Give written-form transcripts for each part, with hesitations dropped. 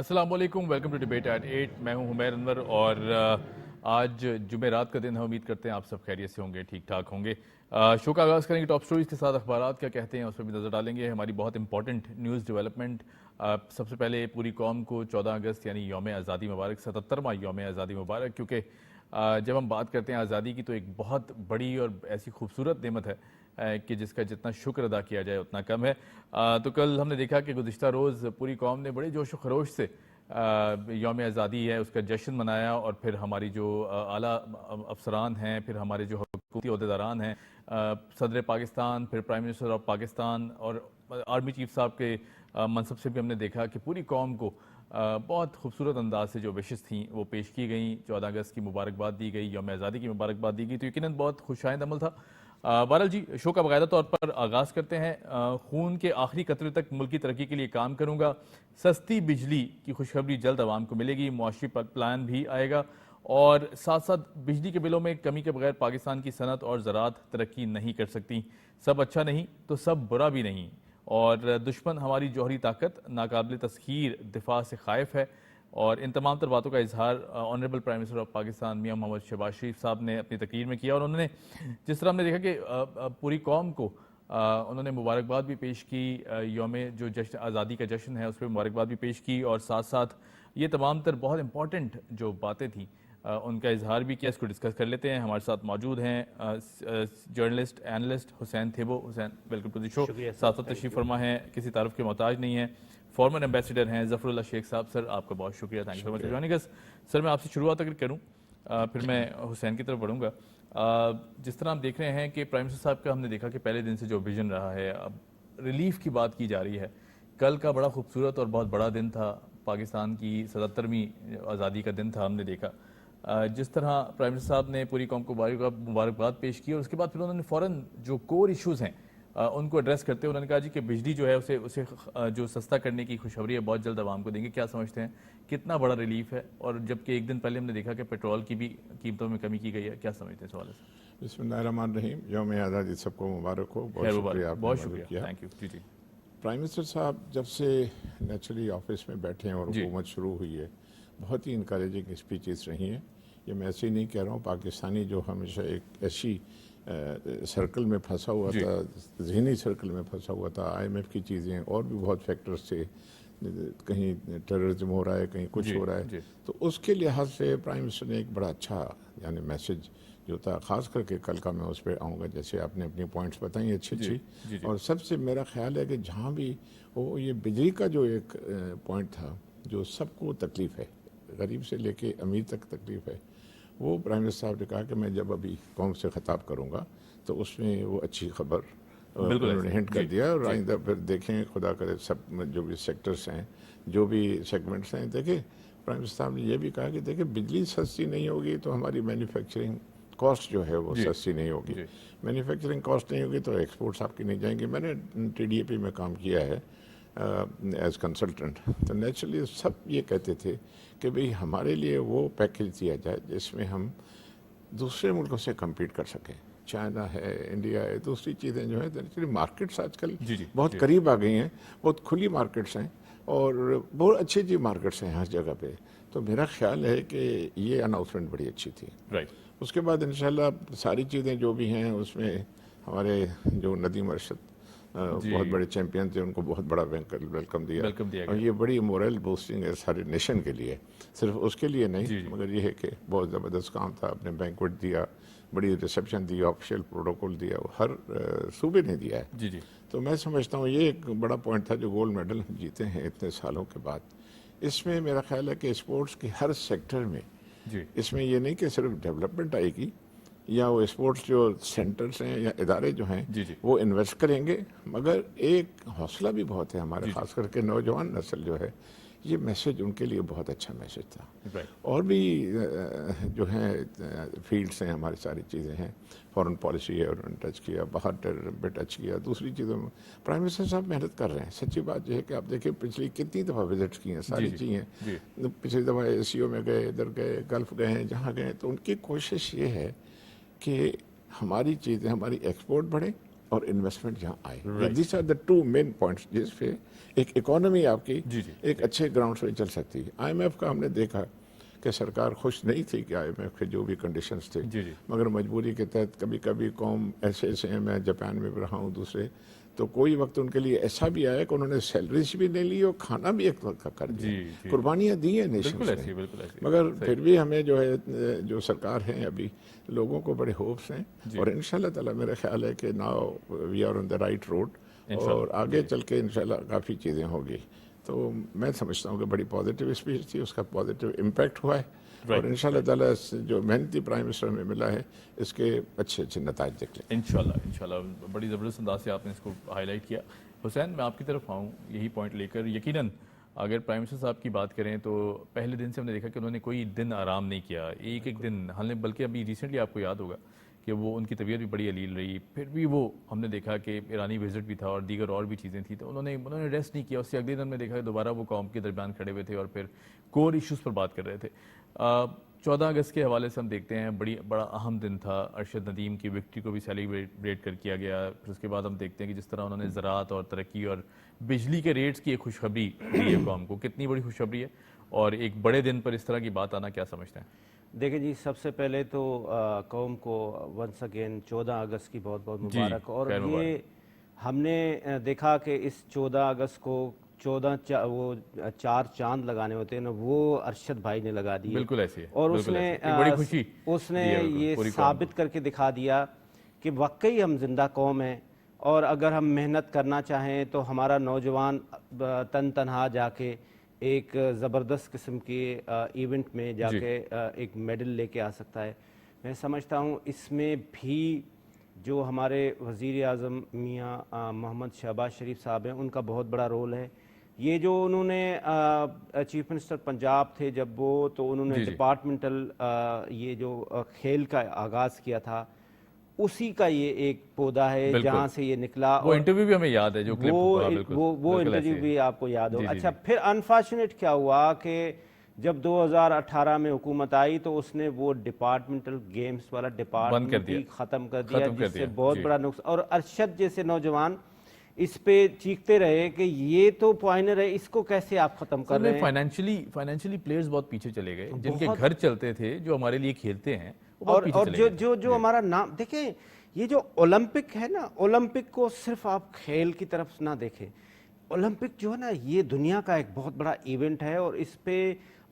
السلام علیکم، welcome to debate at 8. میں ہوں حمیر انور اور آج جمعرات کا دن ہے. امید کرتے ہیں آپ سب خیریت سے ہوں گے، ٹھیک ٹھاک ہوں گے. شو کا آغاز کریں گے ٹاپ سٹوریز کے ساتھ. اخبارات کیا کہتے ہیں اس پر بھی نظر ڈالیں گے. ہماری بہت امپورٹنٹ نیوز ڈیولپمنٹ. سب سے پہلے پوری قوم کو 14 اگست یعنی یوم آزادی مبارک، 77واں یوم آزادی مبارک. کیونکہ جب ہم بات کرتے ہیں آزادی کی تو ایک بہت بڑی اور ایسی خوبصورت نعمت ہے کہ جس کا جتنا شکر ادا کیا جائے اتنا کم ہے. تو کل ہم نے دیکھا کہ گزشتہ روز پوری قوم نے بڑے جوش و خروش سے یوم آزادی ہے اس کا جشن منایا، اور پھر ہماری جو اعلیٰ افسران ہیں، پھر ہمارے جو حکومتی عہدیداران ہیں، صدر پاکستان، پھر پرائم منسٹر آف پاکستان اور آرمی چیف صاحب کے منصب سے بھی ہم نے دیکھا کہ پوری قوم کو بہت خوبصورت انداز سے جو وشز تھیں وہ پیش کی گئیں. 14 اگست کی مبارکباد دی گئی، یوم آزادی کی مبارکباد دی گئی، تو یقیناً بہت خوشائند عمل تھا. بہرحال جی، شو کا باقاعدہ طور پر آغاز کرتے ہیں. خون کے آخری قطرے تک ملک کی ترقی کے لیے کام کروں گا، سستی بجلی کی خوشخبری جلد عوام کو ملے گی، معاشی پلان بھی آئے گا، اور ساتھ ساتھ بجلی کے بلوں میں کمی کے بغیر پاکستان کی صنعت اور زراعت ترقی نہیں کر سکتی. سب اچھا نہیں تو سب برا بھی نہیں، اور دشمن ہماری جوہری طاقت ناقابل تسخیر دفاع سے خائف ہے. اور ان تمام تر باتوں کا اظہار honourable prime minister of Pakistan میاں محمد شہباز شریف صاحب نے اپنی تقریر میں کیا. اور انہوں نے جس طرح ہم نے دیکھا کہ پوری قوم کو انہوں نے مبارکباد بھی پیش کی، یوم جو جشن آزادی کا جشن ہے اس پہ مبارکباد بھی پیش کی، اور ساتھ ساتھ یہ تمام تر بہت امپورٹنٹ جو باتیں تھیں ان کا اظہار بھی کیا. اس کو ڈسکس کر لیتے ہیں. ہمارے ساتھ موجود ہیں journalist analyst Hussain Thebo. Hussain, welcome to the show. ساتھ ساتھ تشریف فرما ہیں، کسی تعارف کے محتاج نہیں ہیں، فارمر ایمبیسیڈر ہیں ظفر اللہ شیخ صاحب. سر آپ کا بہت شکریہ، thank you so much for joining us. Sir میں آپ سے شروعات اگر کروں پھر میں حسین کی طرف بڑھوں گا. جس طرح ہم دیکھ رہے ہیں کہ پرائم منسٹر صاحب کا ہم نے دیکھا کہ پہلے دن سے جو ویژن رہا ہے، اب ریلیف کی بات کی جا رہی ہے. کل کا بڑا خوبصورت اور بہت بڑا دن تھا، پاکستان کی 77ویں آزادی کا دن تھا. ہم نے دیکھا جس طرح پرائم منسٹر صاحب نے پوری قوم کو مبارکباد پیش کی، اور اس کے بعد پھر انہوں نے فوراً جو کور ایشوز ہیں ان کو ایڈریس کرتے ہوئے انہوں نے کہا جی کہ بجلی جو ہے اسے جو سستا کرنے کی خوشخبری ہے بہت جلد عوام کو دیں گے. کیا سمجھتے ہیں کتنا بڑا ریلیف ہے؟ اور جبکہ ایک دن پہلے ہم نے دیکھا کہ پیٹرول کی بھی قیمتوں میں کمی کی گئی ہے. کیا سمجھتے ہیں اس حوالے سے؟ بسم اللہ الرحمن الرحیم. یوم آزادی سب کو مبارک ہو. خیر بہت شکریہ، مبارک، آپ نے بہت مدد شکریہ، کیا. Thank you. جی جی پرائم منسٹر صاحب جب سے نیچرلی آفس میں بیٹھے ہیں اور جی حکومت شروع ہوئی ہے، بہت ہی انکریجنگ اسپیچز رہی ہیں. یہ میں ایسے ہی نہیں کہہ رہا ہوں. پاکستانی جو ہمیشہ ایک ایسی سرکل میں پھنسا ہوا جی تھا، ذہنی سرکل میں پھنسا ہوا تھا، آئی ایم ایف کی چیزیں اور بھی بہت فیکٹرز تھے، کہیں ٹیررزم ہو رہا ہے، کہیں کچھ جی ہو رہا ہے، جی تو اس کے لحاظ سے پرائم منسٹر نے ایک بڑا اچھا یعنی میسج جو تھا، خاص کر کے کل کا میں اس پہ آؤں گا. جیسے آپ نے اپنی پوائنٹس بتائیں اچھی جی اچھی. جی جی اور سب سے میرا خیال ہے کہ جہاں بھی وہ یہ بجلی کا جو ایک پوائنٹ تھا جو سب کو تکلیف ہے، غریب سے لے کے امیر تک تکلیف ہے، وہ پرائم منسٹر صاحب نے کہا کہ میں جب ابھی قوم سے خطاب کروں گا تو اس میں وہ اچھی خبر بالکل انہوں نے ایسے ہنٹ کر جی دیا. اور جی آئندہ پھر دیکھیں، خدا کرے سب جو بھی سیکٹرز ہیں، جو بھی سیگمنٹس ہیں، دیکھیں پرائم منسٹر صاحب نے یہ بھی کہا کہ دیکھیں بجلی سستی نہیں ہوگی تو ہماری مینوفیکچرنگ کاسٹ جو ہے وہ جی سستی نہیں ہوگی. جی مینوفیکچرنگ کاسٹ نہیں ہوگی تو ایکسپورٹس آپ کی نہیں جائیں گے. میں نے ٹی ڈی اے پی میں کام کیا ہے ایز کنسلٹنٹ، تو نیچرلی سب یہ کہتے تھے کہ بھئی ہمارے لیے وہ پیکیج دیا جائے جس میں ہم دوسرے ملکوں سے کمپیٹ کر سکیں. چائنا ہے، انڈیا ہے، دوسری چیزیں جو ہیں نیچرلی مارکیٹس آج کل جی جی بہت جی قریب آ گئی ہیں، بہت کھلی مارکیٹس ہیں اور بہت اچھی اچھی مارکیٹس ہیں ہر جگہ پہ. تو میرا خیال ہے کہ یہ اناؤنسمنٹ بڑی اچھی تھی. رائٹ. اس کے بعد انشاءاللہ ساری چیزیں جو بھی ہیں اس میں ہمارے جو ندیم ارشد جی بہت بڑے چیمپئن تھے، ان کو بہت بڑا ویلکم دیا. ویلکم دیا اور گیا. یہ بڑی مورل بوسٹنگ ہے سارے نیشن کے لیے، صرف اس کے لیے نہیں، جی جی مگر یہ ہے کہ بہت زبردست کام تھا. اپنے بینکوٹ دیا، بڑی ریسیپشن دی، آفیشیل پروٹوکول دیا، ہر صوبے نے دیا ہے. جی جی تو میں سمجھتا ہوں یہ ایک بڑا پوائنٹ تھا جو گولڈ میڈل ہم جیتے ہیں اتنے سالوں کے بعد. اس میں میرا خیال ہے کہ اسپورٹس کے ہر سیکٹر میں، جی اس میں یہ نہیں کہ صرف ڈیولپمنٹ آئے گی یا وہ اسپورٹس جو سینٹرز ہیں یا ادارے جو ہیں جی جی وہ انویسٹ کریں گے، مگر ایک حوصلہ بھی بہت ہے ہمارے، جی جی خاص کر کے نوجوان نسل جو ہے. یہ میسج ان کے لیے بہت اچھا میسج تھا. رائٹ. اور بھی جو ہیں فیلڈس ہیں، ہماری ساری چیزیں ہیں، فورن پالیسی ہے انہوں نے ٹچ کیا، باہر ٹیررزم پہ ٹچ کیا، دوسری چیزوں میں پرائم منسٹر صاحب محنت کر رہے ہیں. سچی بات یہ ہے کہ آپ دیکھیں پچھلی کتنی دفعہ وزٹس کی ہیں، جی ساری جی چیزیں. جی پچھلی دفعہ اے سی او میں گئے، ادھر گئے، گلف گئے ہیں، جہاں گئے، تو ان کی کوشش یہ ہے کہ ہماری چیزیں، ہماری ایکسپورٹ بڑھے और इन्वेस्टमेंट यहाँ आए। This are the two main points जिस पे एक इकोनॉमी आपकी एक अच्छे ग्राउंड पे चल सकती है। IMF का हमने देखा कि सरकार खुश नहीं थी कि IMF के जो भी कंडीशंस थे, मगर मजबूरी के तहत कभी कभी कौम ऐसे हैं, मैं जापान में भी रहा हूँ दूसरे, तो कोई वक्त उनके लिए ऐसा भी आया कि उन्होंने सैलरीज भी ले ली और खाना भी एक वक्त का कर दिया, कुर्बानियाँ दी हैं नेशन ने। मगर फिर भी हमें जो है जो सरकार है अभी लोगों को बड़े होप्स हैं और इंशाल्लाह ताला मेरा ख्याल है कि now we are on the right road और आगे चल के इंशाल्लाह काफ़ी चीज़ें होगी। तो मैं समझता हूँ कि बड़ी पॉजिटिव स्पीच थी, उसका पॉजिटिव इम्पैक्ट हुआ है और इंशाल्लाह ताला जो मेहनती प्राइम मिनिस्टर में मिला है इसके अच्छे अच्छे नताज निकले इंशाल्लाह। बड़ी ज़बरदस्त अंदाज से आपने इसको हाईलाइट किया। हुसैन, मैं आपकी तरफ आऊँ यही पॉइंट लेकर। यकीनन अगर प्राइम मिनिस्टर साहब की बात करें तो पहले दिन से हमने देखा कि उन्होंने कोई दिन आराम नहीं किया, एक एक दिन, हालांकि बल्कि अभी रिसेंटली आपको याद होगा कि वो उनकी तबीयत भी बड़ी अलील रही, फिर भी वो हमने देखा कि ईरानी विजिट भी था और दीगर और भी चीज़ें थी, तो उन्होंने रेस्ट नहीं किया। उससे अगले दिन में देखा कि दोबारा वो कौम के दरमियान खड़े हुए थे और फिर कोर इश्यूज़ पर बात कर रहे थे। 14 अगस्त के हवाले से हम देखते हैं बड़ा अहम दिन था, अरशद नदीम की विक्ट्री को भी सेलिब्रेट कर किया गया। फिर उसके बाद हम देखते हैं कि जिस तरह उन्होंने ज़राअत और तरक्की और बिजली के रेट्स की एक खुशखबरी दी है कौम को, कितनी बड़ी खुशखबरी है और एक बड़े दिन पर इस तरह की बात आना, क्या समझते हैं? देखिए जी, सबसे पहले तो कौम को वंस अगेन 14 अगस्त की बहुत बहुत मुबारक। और ये हमने देखा कि इस 14 अगस्त को 4 चांद लगाने होते हैं ना, वो अरशद भाई ने लगा दिए। बिल्कुल ऐसे है। और उसने ये साबित करके दिखा दिया कि वाकई हम जिंदा कौम हैं और अगर हम मेहनत करना चाहें तो हमारा नौजवान तन तनहा जाके एक ज़बरदस्त किस्म के इवेंट में जाके एक मेडल लेके आ सकता है। मैं समझता हूँ इसमें भी जो हमारे वज़ीर आज़म मियाँ मोहम्मद शहबाज शरीफ साहब हैं, उनका बहुत बड़ा रोल है। ये जो उन्होंने चीफ मिनिस्टर पंजाब थे जब वो, तो उन्होंने डिपार्टमेंटल ये जो खेल का आगाज़ किया था, उसी का ये एक पौधा है जहाँ से ये निकला। वो इंटरव्यू भी हमें याद है, जो क्लिप वो इंटरव्यू भी आपको याद हो। अच्छा, फिर अनफॉर्चुनेट क्या हुआ कि जब 2018 में हुकूमत आई तो उसने वो डिपार्टमेंटल गेम्स वाला डिपार्टमेंट ही ख़त्म कर दिया, जिससे बहुत बड़ा नुकसान। और अरशद जैसे नौजवान इस पे चीखते रहे कि ये तो पॉइनर है, इसको कैसे आप खत्म कर रहे हैं। फाइनेंशियली प्लेयर्स बहुत पीछे चले गए, जिनके घर चलते थे, जो हमारे लिए खेलते हैं, और जो हमारा नाम देखें, ये जो ओलंपिक है ना, ओलंपिक को सिर्फ आप खेल की तरफ ना देखें। ओलंपिक जो है ना, ये दुनिया का एक बहुत बड़ा इवेंट है और इस पे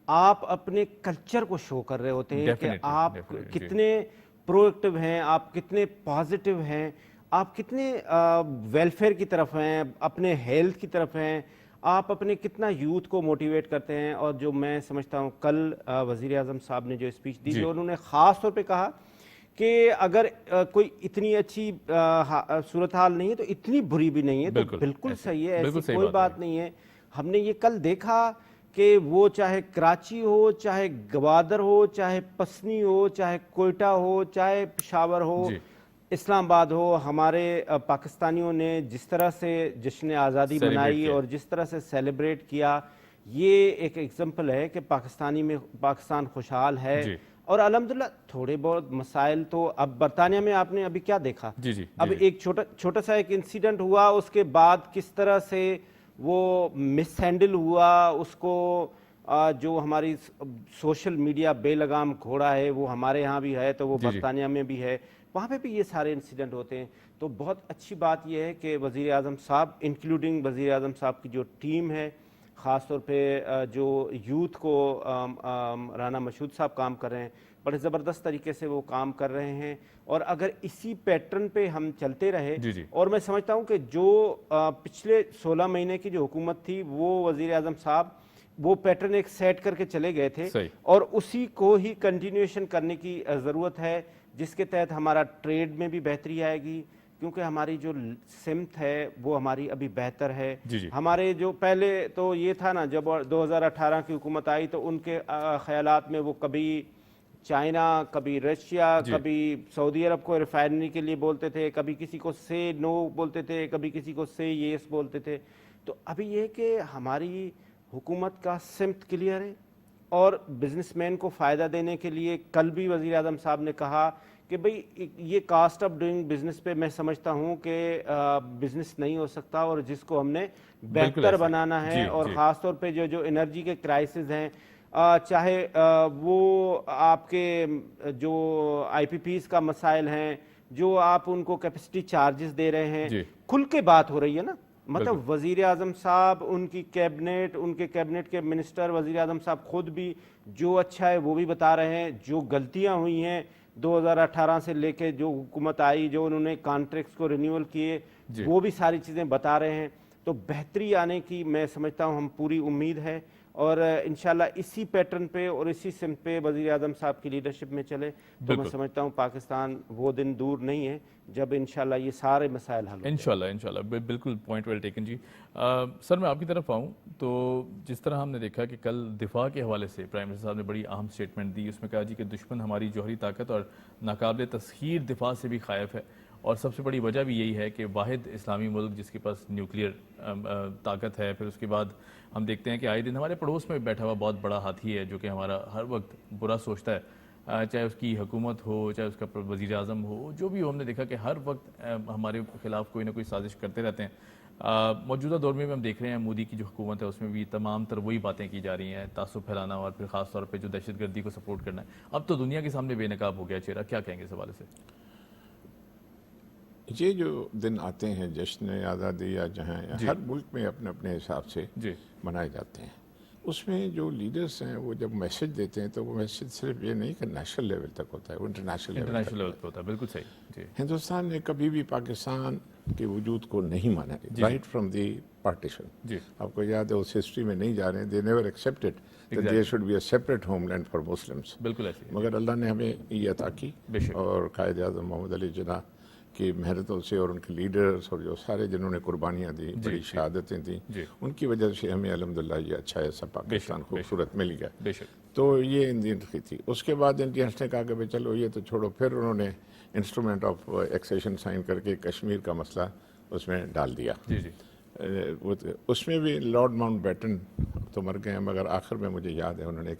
आप अपने कल्चर को शो कर रहे होते हैं कि आप कितने प्रोएक्टिव हैं, आप कितने पॉजिटिव हैं, आप कितने वेलफेयर की तरफ हैं, अपने हेल्थ की तरफ हैं, आप अपने कितना यूथ को मोटिवेट करते हैं। और जो मैं समझता हूँ कल वज़ीर आज़म साहब ने जो स्पीच दी, जो उन्होंने ख़ास तौर पे कहा कि अगर कोई इतनी अच्छी सूरत हाल नहीं है तो इतनी बुरी भी नहीं है, तो बिल्कुल सही है, ऐसी कोई बात नहीं है। हमने ये कल देखा कि वो चाहे कराची हो, चाहे गवादर हो, चाहे पसनी हो, चाहे कोयटा हो, चाहे पेशावर हो, इस्लामाबाद हो, हमारे पाकिस्तानियों ने जिस तरह से जश्न आज़ादी मनाई और जिस तरह से सेलिब्रेट किया, ये एक एग्जाम्पल है कि पाकिस्तान खुशहाल है। और अल्हम्दुलिल्लाह थोड़े बहुत मसाइल तो, अब बरतानिया में आपने अभी क्या देखा, अब एक छोटा सा एक इंसिडेंट हुआ, उसके बाद किस तरह से वो मिस हैंडल हुआ, उसको जो हमारी सोशल मीडिया बेलगाम घोड़ा है वो हमारे यहाँ भी है, तो वो बरतानिया में भी है, वहाँ पे भी ये सारे इंसिडेंट होते हैं। तो बहुत अच्छी बात यह है कि वज़ीर आज़म साहब, इंक्लूडिंग वज़ीर आज़म साहब की जो टीम है, ख़ास तौर पे जो यूथ को राना मशहूद साहब काम कर रहे हैं, बड़े ज़बरदस्त तरीके से वो काम कर रहे हैं। और अगर इसी पैटर्न पे हम चलते रहे, और मैं समझता हूँ कि जो पिछले 16 महीने की जो हुकूमत थी, वो वज़ीर आज़म साहब वो पैटर्न एक सेट करके चले गए थे और उसी को ही कंटिन्यूएशन करने की ज़रूरत है, जिसके तहत हमारा ट्रेड में भी बेहतरी आएगी, क्योंकि हमारी जो सिमत है वो हमारी अभी बेहतर है। हमारे जो पहले तो ये था ना, जब 2018 की हुकूमत आई तो उनके ख्यालात में वो कभी चाइना, कभी रशिया, कभी सऊदी अरब को रिफाइनरी के लिए बोलते थे, कभी किसी को से नो बोलते थे, कभी किसी को से येस बोलते थे। तो अभी ये कि हमारी हुकूमत का सिमत क्लियर है और बिजनेसमैन को फ़ायदा देने के लिए कल भी वज़ीर आज़म साहब ने कहा کہ بھئی یہ کاسٹ آف ڈوئنگ بزنس پہ میں سمجھتا ہوں کہ بزنس نہیں ہو سکتا، اور جس کو ہم نے بہتر ایسے بنانا ہے، جی اور جی خاص طور پہ جو انرجی کے کرائسز ہیں، چاہے وہ آپ کے جو آئی پی پیز کا مسائل ہیں، جو آپ ان کو کیپیسٹی چارجز دے رہے ہیں، جی کھل کے بات ہو رہی ہے نا. بالکل مطلب وزیر اعظم صاحب، ان کی کیبنٹ، ان کے کیبنٹ کے منسٹر، وزیر اعظم صاحب خود بھی جو اچھا ہے وہ بھی بتا رہے ہیں، جو غلطیاں ہوئی ہیں 2018 سے لے کے جو حکومت آئی، جو انہوں نے کانٹریکٹس کو رینیول کیے، جی وہ بھی ساری چیزیں بتا رہے ہیں. تو بہتری آنے کی میں سمجھتا ہوں ہم پوری امید ہے، اور انشاءاللہ اسی پیٹرن پہ اور اسی سمت پہ وزیر اعظم صاحب کی لیڈرشپ میں چلے تو میں بالکل سمجھتا ہوں پاکستان وہ دن دور نہیں ہے جب انشاءاللہ یہ سارے مسائل حل ہو جائیں. انشاءاللہ بالکل پوائنٹ ویل ٹیکن جی. سر میں آپ کی طرف آؤں تو جس طرح ہم نے دیکھا کہ کل دفاع کے حوالے سے پرائم منسٹر صاحب نے بڑی اہم سٹیٹمنٹ دی. اس میں کہا جی کہ دشمن ہماری جوہری طاقت اور ناقابل تسخیر دفاع سے بھی خائف ہے، اور سب سے بڑی وجہ بھی یہی ہے کہ واحد اسلامی ملک جس کے پاس نیوکلیئر طاقت ہے. پھر اس کے بعد ہم دیکھتے ہیں کہ آئے دن ہمارے پڑوس میں بیٹھا ہوا بہت بڑا ہاتھی ہے جو کہ ہمارا ہر وقت برا سوچتا ہے، چاہے اس کی حکومت ہو، چاہے اس کا وزیر اعظم ہو، جو بھی ہو. ہم نے دیکھا کہ ہر وقت ہمارے خلاف کوئی نہ کوئی سازش کرتے رہتے ہیں. موجودہ دور میں ہم دیکھ رہے ہیں مودی کی جو حکومت ہے اس میں بھی تمام تر وہی باتیں کی جا رہی ہیں، تعصب پھیلانا اور پھر خاص طور پہ جو دہشت گردی کو سپورٹ کرنا ہے. اب تو دنیا کے سامنے بے نقاب ہو گیا چہرہ، کیا کہیں گے اس حوالے سے؟ یہ جو دن آتے ہیں جشن آزادی یا جہاں جی ہر ملک میں اپنے اپنے حساب سے جی منائے جاتے ہیں، اس میں جو لیڈرز ہیں وہ جب میسج دیتے ہیں تو وہ میسج صرف یہ نہیں کہ نیشنل لیول تک ہوتا ہے، وہ انٹرنیشنل لیول پہ ہوتا ہے. بالکل صحیح. جی ہندوستان نے کبھی بھی پاکستان کے وجود کو نہیں مانا، جی رائٹ فرام دی پارٹیشن. جی آپ کو یاد ہے اس ہسٹری میں نہیں جا رہے ہیں، they never accepted that there should be a separate homeland for Muslims. بالکل ایسے مگر اللہ نے ہمیں یہ عطا کی، بے شک. اور قائد اعظم محمد علی جناح کی محنتوں سے اور ان کے لیڈرز اور جو سارے جنہوں نے قربانیاں دی، بڑی شہادتیں دیں، جی ان کی وجہ سے ہمیں الحمدللہ یہ اچھا ایسا پاکستان خوبصورت مل گیا. بے شک. تو یہ انڈینس کی تھی. اس کے بعد انڈینس نے کہا کہ چلو یہ تو چھوڑو، پھر انہوں نے انسٹرومنٹ آف ایکسیشن سائن کر کے کشمیر کا مسئلہ اس میں ڈال دیا. جی جی اس میں بھی لارڈ ماؤنٹ بیٹن تو مر گئے ہیں، مگر آخر میں مجھے یاد ہے انہوں نے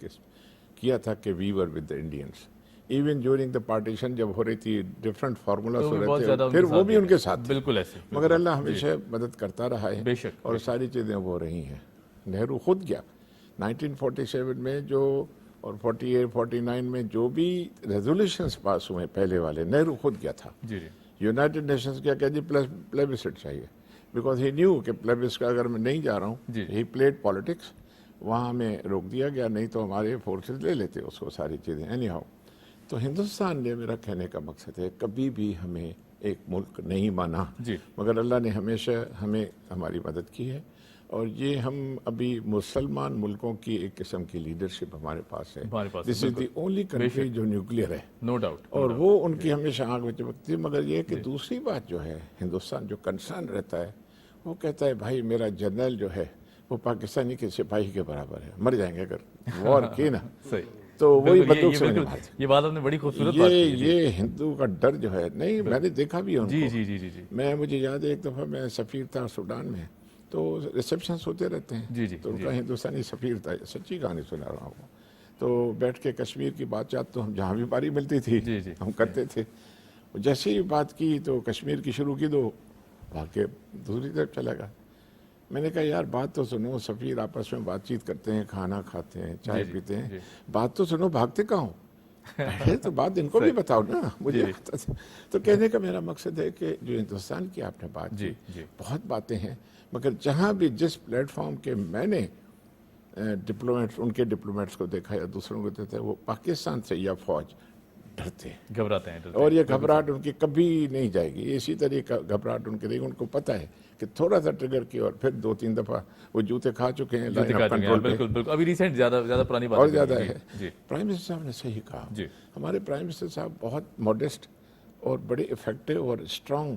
کیا تھا کہ we were with the Indians. Even during the partition جب ہو رہی تھی ڈفرینٹ فارمولاز ہو رہے تھے، پھر وہ بھی ان کے ساتھ تھے. بالکل ایسے. مگر اللہ ہمیشہ مدد کرتا رہا ہے، بے شک. اور ساری چیزیں وہ رہی ہیں. نہرو خود گیا 1947 میں جو، اور 48 49 میں جو بھی ریزولوشنز پاس ہوئے پہلے والے، نہرو خود گیا تھا. جی جی یونائٹڈ نیشنز کیا کہ جی پلیبسٹ چاہیے، بیکاز ہی نیو کہ پلیبسٹ کا اگر میں نہیں جا رہا ہوں، ہی پلیڈ پالیٹکس، وہاں ہمیں روک دیا گیا، نہیں تو ہمارے فورسز لے لیتے اس کو ساری چیزیں. اینی ہاؤ، تو ہندوستان نے، میرا کہنے کا مقصد ہے، کبھی بھی ہمیں ایک ملک نہیں مانا، مگر اللہ نے ہمیشہ ہمیں ہماری مدد کی ہے. اور یہ ہم ابھی مسلمان ملکوں کی ایک قسم کی لیڈرشپ ہمارے پاس ہے. دس از دی اونلی کنٹری جو نیوکلیئر ہے، نو ڈاؤٹ. اور وہ ان کی ہمیشہ آنکھ میں چمکتی ہے. مگر یہ کہ دوسری بات جو ہے، ہندوستان جو کنسرن رہتا ہے، وہ کہتا ہے بھائی میرا جنرل جو ہے وہ پاکستانی کے سپاہی کے برابر ہے، مر جائیں گے اگر وار کی نا. تو وہی بندوق سے یہ بات آپ نے بڑی خوبصورت بات کی. یہ ہندو کا ڈر جو ہے، نہیں میں نے دیکھا بھی ان کو. جی جی جی جی میں، مجھے یاد ہے ایک دفعہ میں سفیر تھا سوڈان میں، تو ریسیپشنز ہوتے رہتے ہیں. جی جی تو ان کا ہندوستانی سفیر تھا، سچی کہانی سنا رہا ہوں. تو بیٹھ کے کشمیر کی بات چیت تو ہم جہاں بھی باری ملتی تھی ہم کرتے تھے. جیسے ہی بات کی تو کشمیر کی شروع کی تو بھاگ کے دوسری طرف چلا گیا. میں نے کہا یار بات تو سنو، سفیر آپس میں بات چیت کرتے ہیں، کھانا کھاتے ہیں، چائے پیتے ہیں، بات تو سنو، بھاگتے کہاں ہو؟ تو بات ان کو بھی بتاؤ نا مجھے. تو کہنے کا میرا مقصد ہے کہ جو ہندوستان کی آپ نے بات کی، بہت باتیں ہیں، مگر جہاں بھی جس پلیٹ فارم کے میں نے ڈپلومیٹس، ان کے ڈپلومیٹس کو دیکھا یا دوسروں کو دیکھا، وہ پاکستان سے یا فوج ڈرتے ہیں، گھبراتے ہیں. اور یہ گھبراہٹ ان کی کبھی نہیں جائے گی. اسی طرح گھبراہٹ ان کے رہے گی. ان کو پتہ ہے کہ تھوڑا سا ٹریگر کیا اور پھر 2-3 دفعہ وہ جوتے کھا چکے ہیں لائن آف کنٹرول پہ. بالکل ابھی ریسنٹ زیادہ پرانی بات اور زیادہ ہے. پرائم منسٹر صاحب نے صحیح کہا. ہمارے پرائم منسٹر صاحب بہت ماڈسٹ اور بڑے افیکٹو اور اسٹرانگ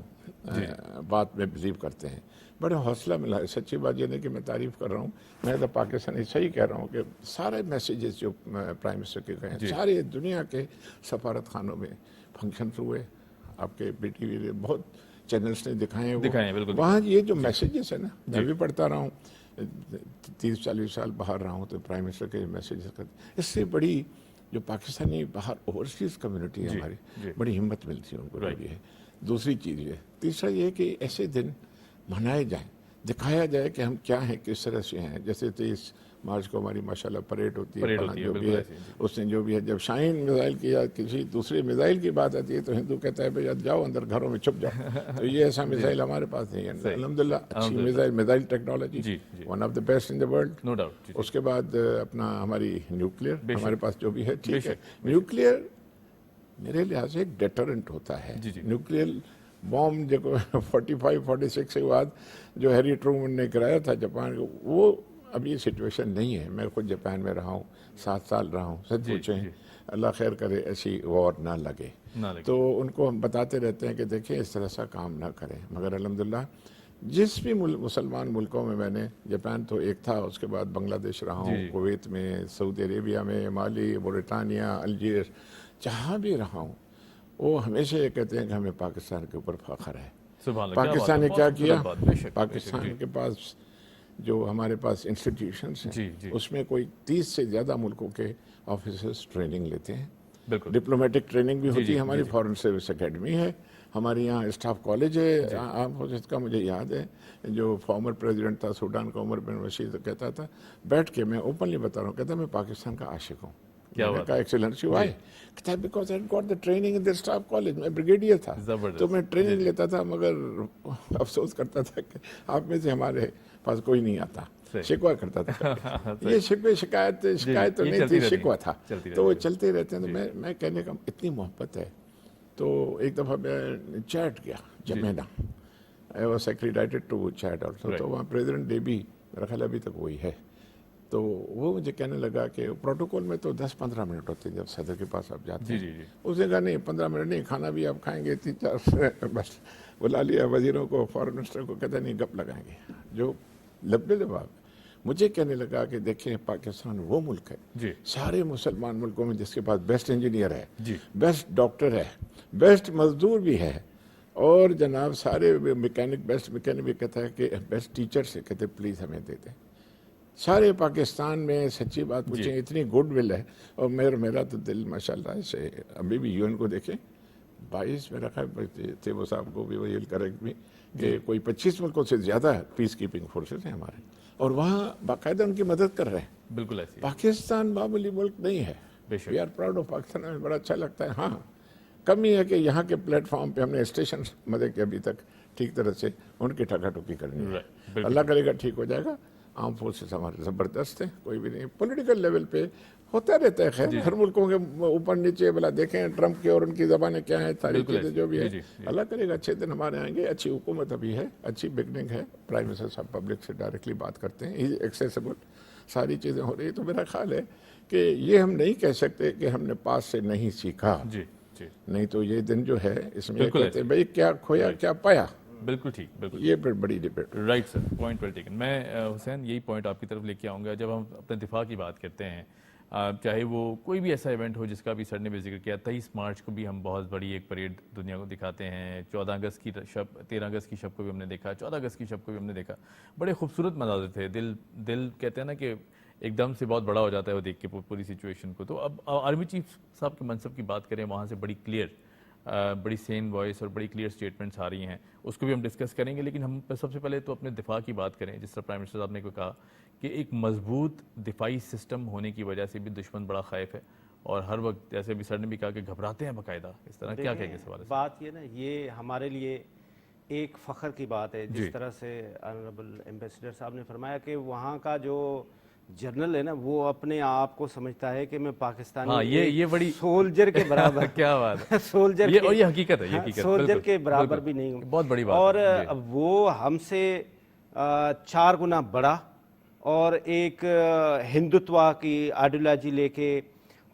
بات میں بلیو کرتے ہیں. بڑے حوصلہ ملا ہے. سچی بات یہ نہیں کہ میں تعریف کر رہا ہوں، میں تو پاکستانی صحیح کہہ رہا ہوں کہ سارے میسیجز جو پرائم منسٹر کے گئے ہیں، سارے دنیا کے سفارت خانوں میں فنکشنز ہوئے، آپ کے بی ٹی وی بہت چینلز نے دکھائے ہیں. وہاں یہ جو میسیجز ہیں نا، میں بھی پڑھتا رہا ہوں، 30-40 سال باہر رہا ہوں، تو پرائم منسٹر کے میسیجز کرتے، اس سے بڑی जो पाकिस्तानी बाहर ओवरसीज़ कम्युनिटी है हमारी, बड़ी हिम्मत मिलती है उनको, जो भी है। दूसरी चीज़ ये, तीसरा ये कि ऐसे दिन मनाए जाएं, दिखाया जाए कि हम क्या हैं, किस तरह से हैं। जैसे 23 मार्च को हमारी माशाल्लाह परेड होती है, जो भी है उसने जो भी है। जब शाहीन मिसाइल की या किसी दूसरे मिसाइल की बात आती है तो हिंदू कहता है भैया जाओ अंदर घरों में छुप जाओ। तो ये ऐसा मिसाइल हमारे पास नहीं है अल्हम्दुलिल्लाह। अच्छी missile technology one of the best in the world, no doubt. उसके बाद अपना हमारी न्यूक्लियर हमारे पास जो भी है, ठीक है। न्यूक्लियर मेरे लिहाज से एक डेटरेंट होता है। न्यूक्लियर बॉम्ब जो 45-46 के बाद जो हैरी ट्रूमन ने कराया था जापान को, वो अब ये सिचुएशन नहीं है। मैं खुद जापान में रहा हूँ, 7 साल रहा हूँ। सच पूछें, अल्लाह खैर करे ऐसी वॉर ना लगे। तो उनको हम बताते रहते हैं कि देखिए इस तरह सा काम ना करें। मगर अल्हम्दुलिल्लाह जिस भी मुसलमान मुल्कों में, मैंने जापान तो एक था, उसके बाद बांग्लादेश रहा हूँ, कुवैत में, सऊदी अरेबिया में, माली, मोरिटानिया, अल्जीरिया, जहाँ भी रहा हूँ, वो हमेशा ये कहते हैं कि हमें पाकिस्तान के ऊपर फख्र है। पाकिस्तान ने क्या किया, पाकिस्तान के पास जो हमारे पास इंस्टीट्यूशंस हैं उसमें कोई 30 से ज़्यादा मुल्कों के ऑफिसर्स ट्रेनिंग लेते हैं। डिप्लोमेटिक ट्रेनिंग भी होती है हमारी, फॉरेन सर्विस एकेडमी है हमारे यहाँ, स्टाफ कॉलेज है आर्म फोर्सेस का। मुझे याद है जो फॉर्मर प्रेसिडेंट था सूडान का, उमर बिन रशीद, कहता था बैठ के, मैं ओपनली बता रहा हूँ, कहता मैं पाकिस्तान का आशिक हूँ। का एक्सेलेंसी वाई, कहता है because I got the training in the staff college. मैं ब्रिगेडियर था तो मैं ट्रेनिंग लेता था, मगर अफसोस करता था कि आप में से हमारे पास कोई नहीं आता, शिकवा करता था। ये शिकायत तो नहीं थी, शिकवा था। तो वो चलते रहते हैं। तो मैं कहने का इतनी मोहब्बत है। तो एक दफ़ा मैं चैट गया N'Djamena, I was secretary to Chad also. तो वहाँ प्रेसिडेंट डेबी, मेरा ख्याल अभी तक वही है। तो वो मुझे कहने लगा कि प्रोटोकॉल में तो 10-15 मिनट होते हैं जब सदर के पास आप जाते हैं। उसने कहा नहीं 15 मिनट नहीं, खाना भी आप खाएंगे 3-4 बस बुला लिया वजीरों को, फॉरेन मिनिस्टर को, कहता नहीं गप लगाएंगे जो लब्बे जवाब। मुझे कहने लगा कि देखिए पाकिस्तान वो मुल्क है सारे मुसलमान मुल्कों में जिसके पास बेस्ट इंजीनियर है, बेस्ट डॉक्टर है, बेस्ट मजदूर भी है, और जनाब सारे मैकेनिक, बेस्ट मैकेनिक भी कहता है कि बेस्ट टीचर से, कहते प्लीज़ हमें दे दें। सारे पाकिस्तान में सच्ची बात पूछें इतनी गुड विल है। और मेरा तो दिल माशाल्लाह से, अभी भी यूएन को देखें 22 में रखा है, थे वो साहब को भी वही करेक्ट भी कि कोई 25 मुल्कों से ज़्यादा पीस कीपिंग फोर्सेस हैं हमारे, और वहाँ बाकायदा उनकी मदद कर रहे हैं। बिल्कुल ऐसी पाकिस्तान मामूली मुल्क नहीं है। We are proud of Pakistan, में बड़ा अच्छा लगता है। हाँ, कमी है कि यहाँ के प्लेटफॉर्म पे हमने स्टेशन मदद के अभी तक ठीक तरह से उनकी ठकाठुकी करनी है। अल्लाह करेगा ठीक हो जाएगा। आर्म फोर्सेस हमारे ज़बरदस्त हैं, कोई भी नहीं। पॉलिटिकल लेवल पे होता रहता है, खैर हर मुल्कों के ऊपर नीचे, भला देखें ट्रंप की और उनकी ज़बानें क्या हैं, सारी चीज़ें जो भी है। अल्लाह करेगा अच्छे दिन हमारे आएंगे। अच्छी हुकूमत अभी है, अच्छी बिगनिंग है। प्राइम मिनिस्टर साहब पब्लिक से डायरेक्टली बात करते हैं, इज एक्सेसिबल, सारी चीज़ें हो रही है। तो मेरा ख्याल है कि ये हम नहीं कह सकते कि हमने पास से नहीं सीखा, नहीं तो ये दिन जो है इसमें कहते हैं भाई क्या खोया क्या पाया। बिल्कुल ठीक, बिल्कुल ये बड़ी debate. Right sir, point well taken. मैं हुसैन यही पॉइंट आपकी तरफ लेके आऊँगा। जब हम अपने दिफा की बात करते हैं, चाहे वो कोई भी ऐसा इवेंट हो जिसका भी सर ने भी जिक्र किया, 23 मार्च को भी हम बहुत बड़ी एक परेड दुनिया को दिखाते हैं। 14 अगस्त की शब, 13 अगस्त की शब को भी हमने देखा, 14 अगस्त की शब को भी हमने देखा। बड़े खूबसूरत मनाज़िर थे। दिल कहते हैं ना कि एकदम से बहुत बड़ा हो जाता है वो देख के पूरी सिचुएशन को। तो अब आर्मी चीफ साहब के मनसब की बात करें, वहाँ से बड़ी क्लियर, बड़ी सेन वॉइस और बड़ी क्लियर स्टेटमेंट्स आ रही हैं, उसको भी हम डिस्कस करेंगे। लेकिन हम सबसे पहले तो अपने दिफा की बात करें। जिस तरह प्राइम मिनिस्टर साहब ने को कहा कि एक मजबूत दिफाई सिस्टम होने की वजह से भी दुश्मन बड़ा खौफ है, और हर वक्त जैसे अभी सर ने भी कहा कि घबराते हैं बाकायदा। इस तरह क्या कहेंगे इस बारे? बात ये ना, ये हमारे लिए एक फ़ख्र की बात है। जिस तरह से ऑनरेबल एम्बेसडर साहब ने फरमाया कि वहाँ का जो जर्नल है ना, वो अपने आप को समझता है कि मैं पाकिस्तानी, हाँ, ये बड़ी सोल्जर के बराबर क्या बात है सोल्जर ये, और ये हकीकत है, ये हकीकत, सोल्जर के बराबर भी नहीं हूँ, बहुत बड़ी बात और है। वो हमसे 4 गुना बड़ा, और एक हिंदुत्व की आइडियोलॉजी लेके,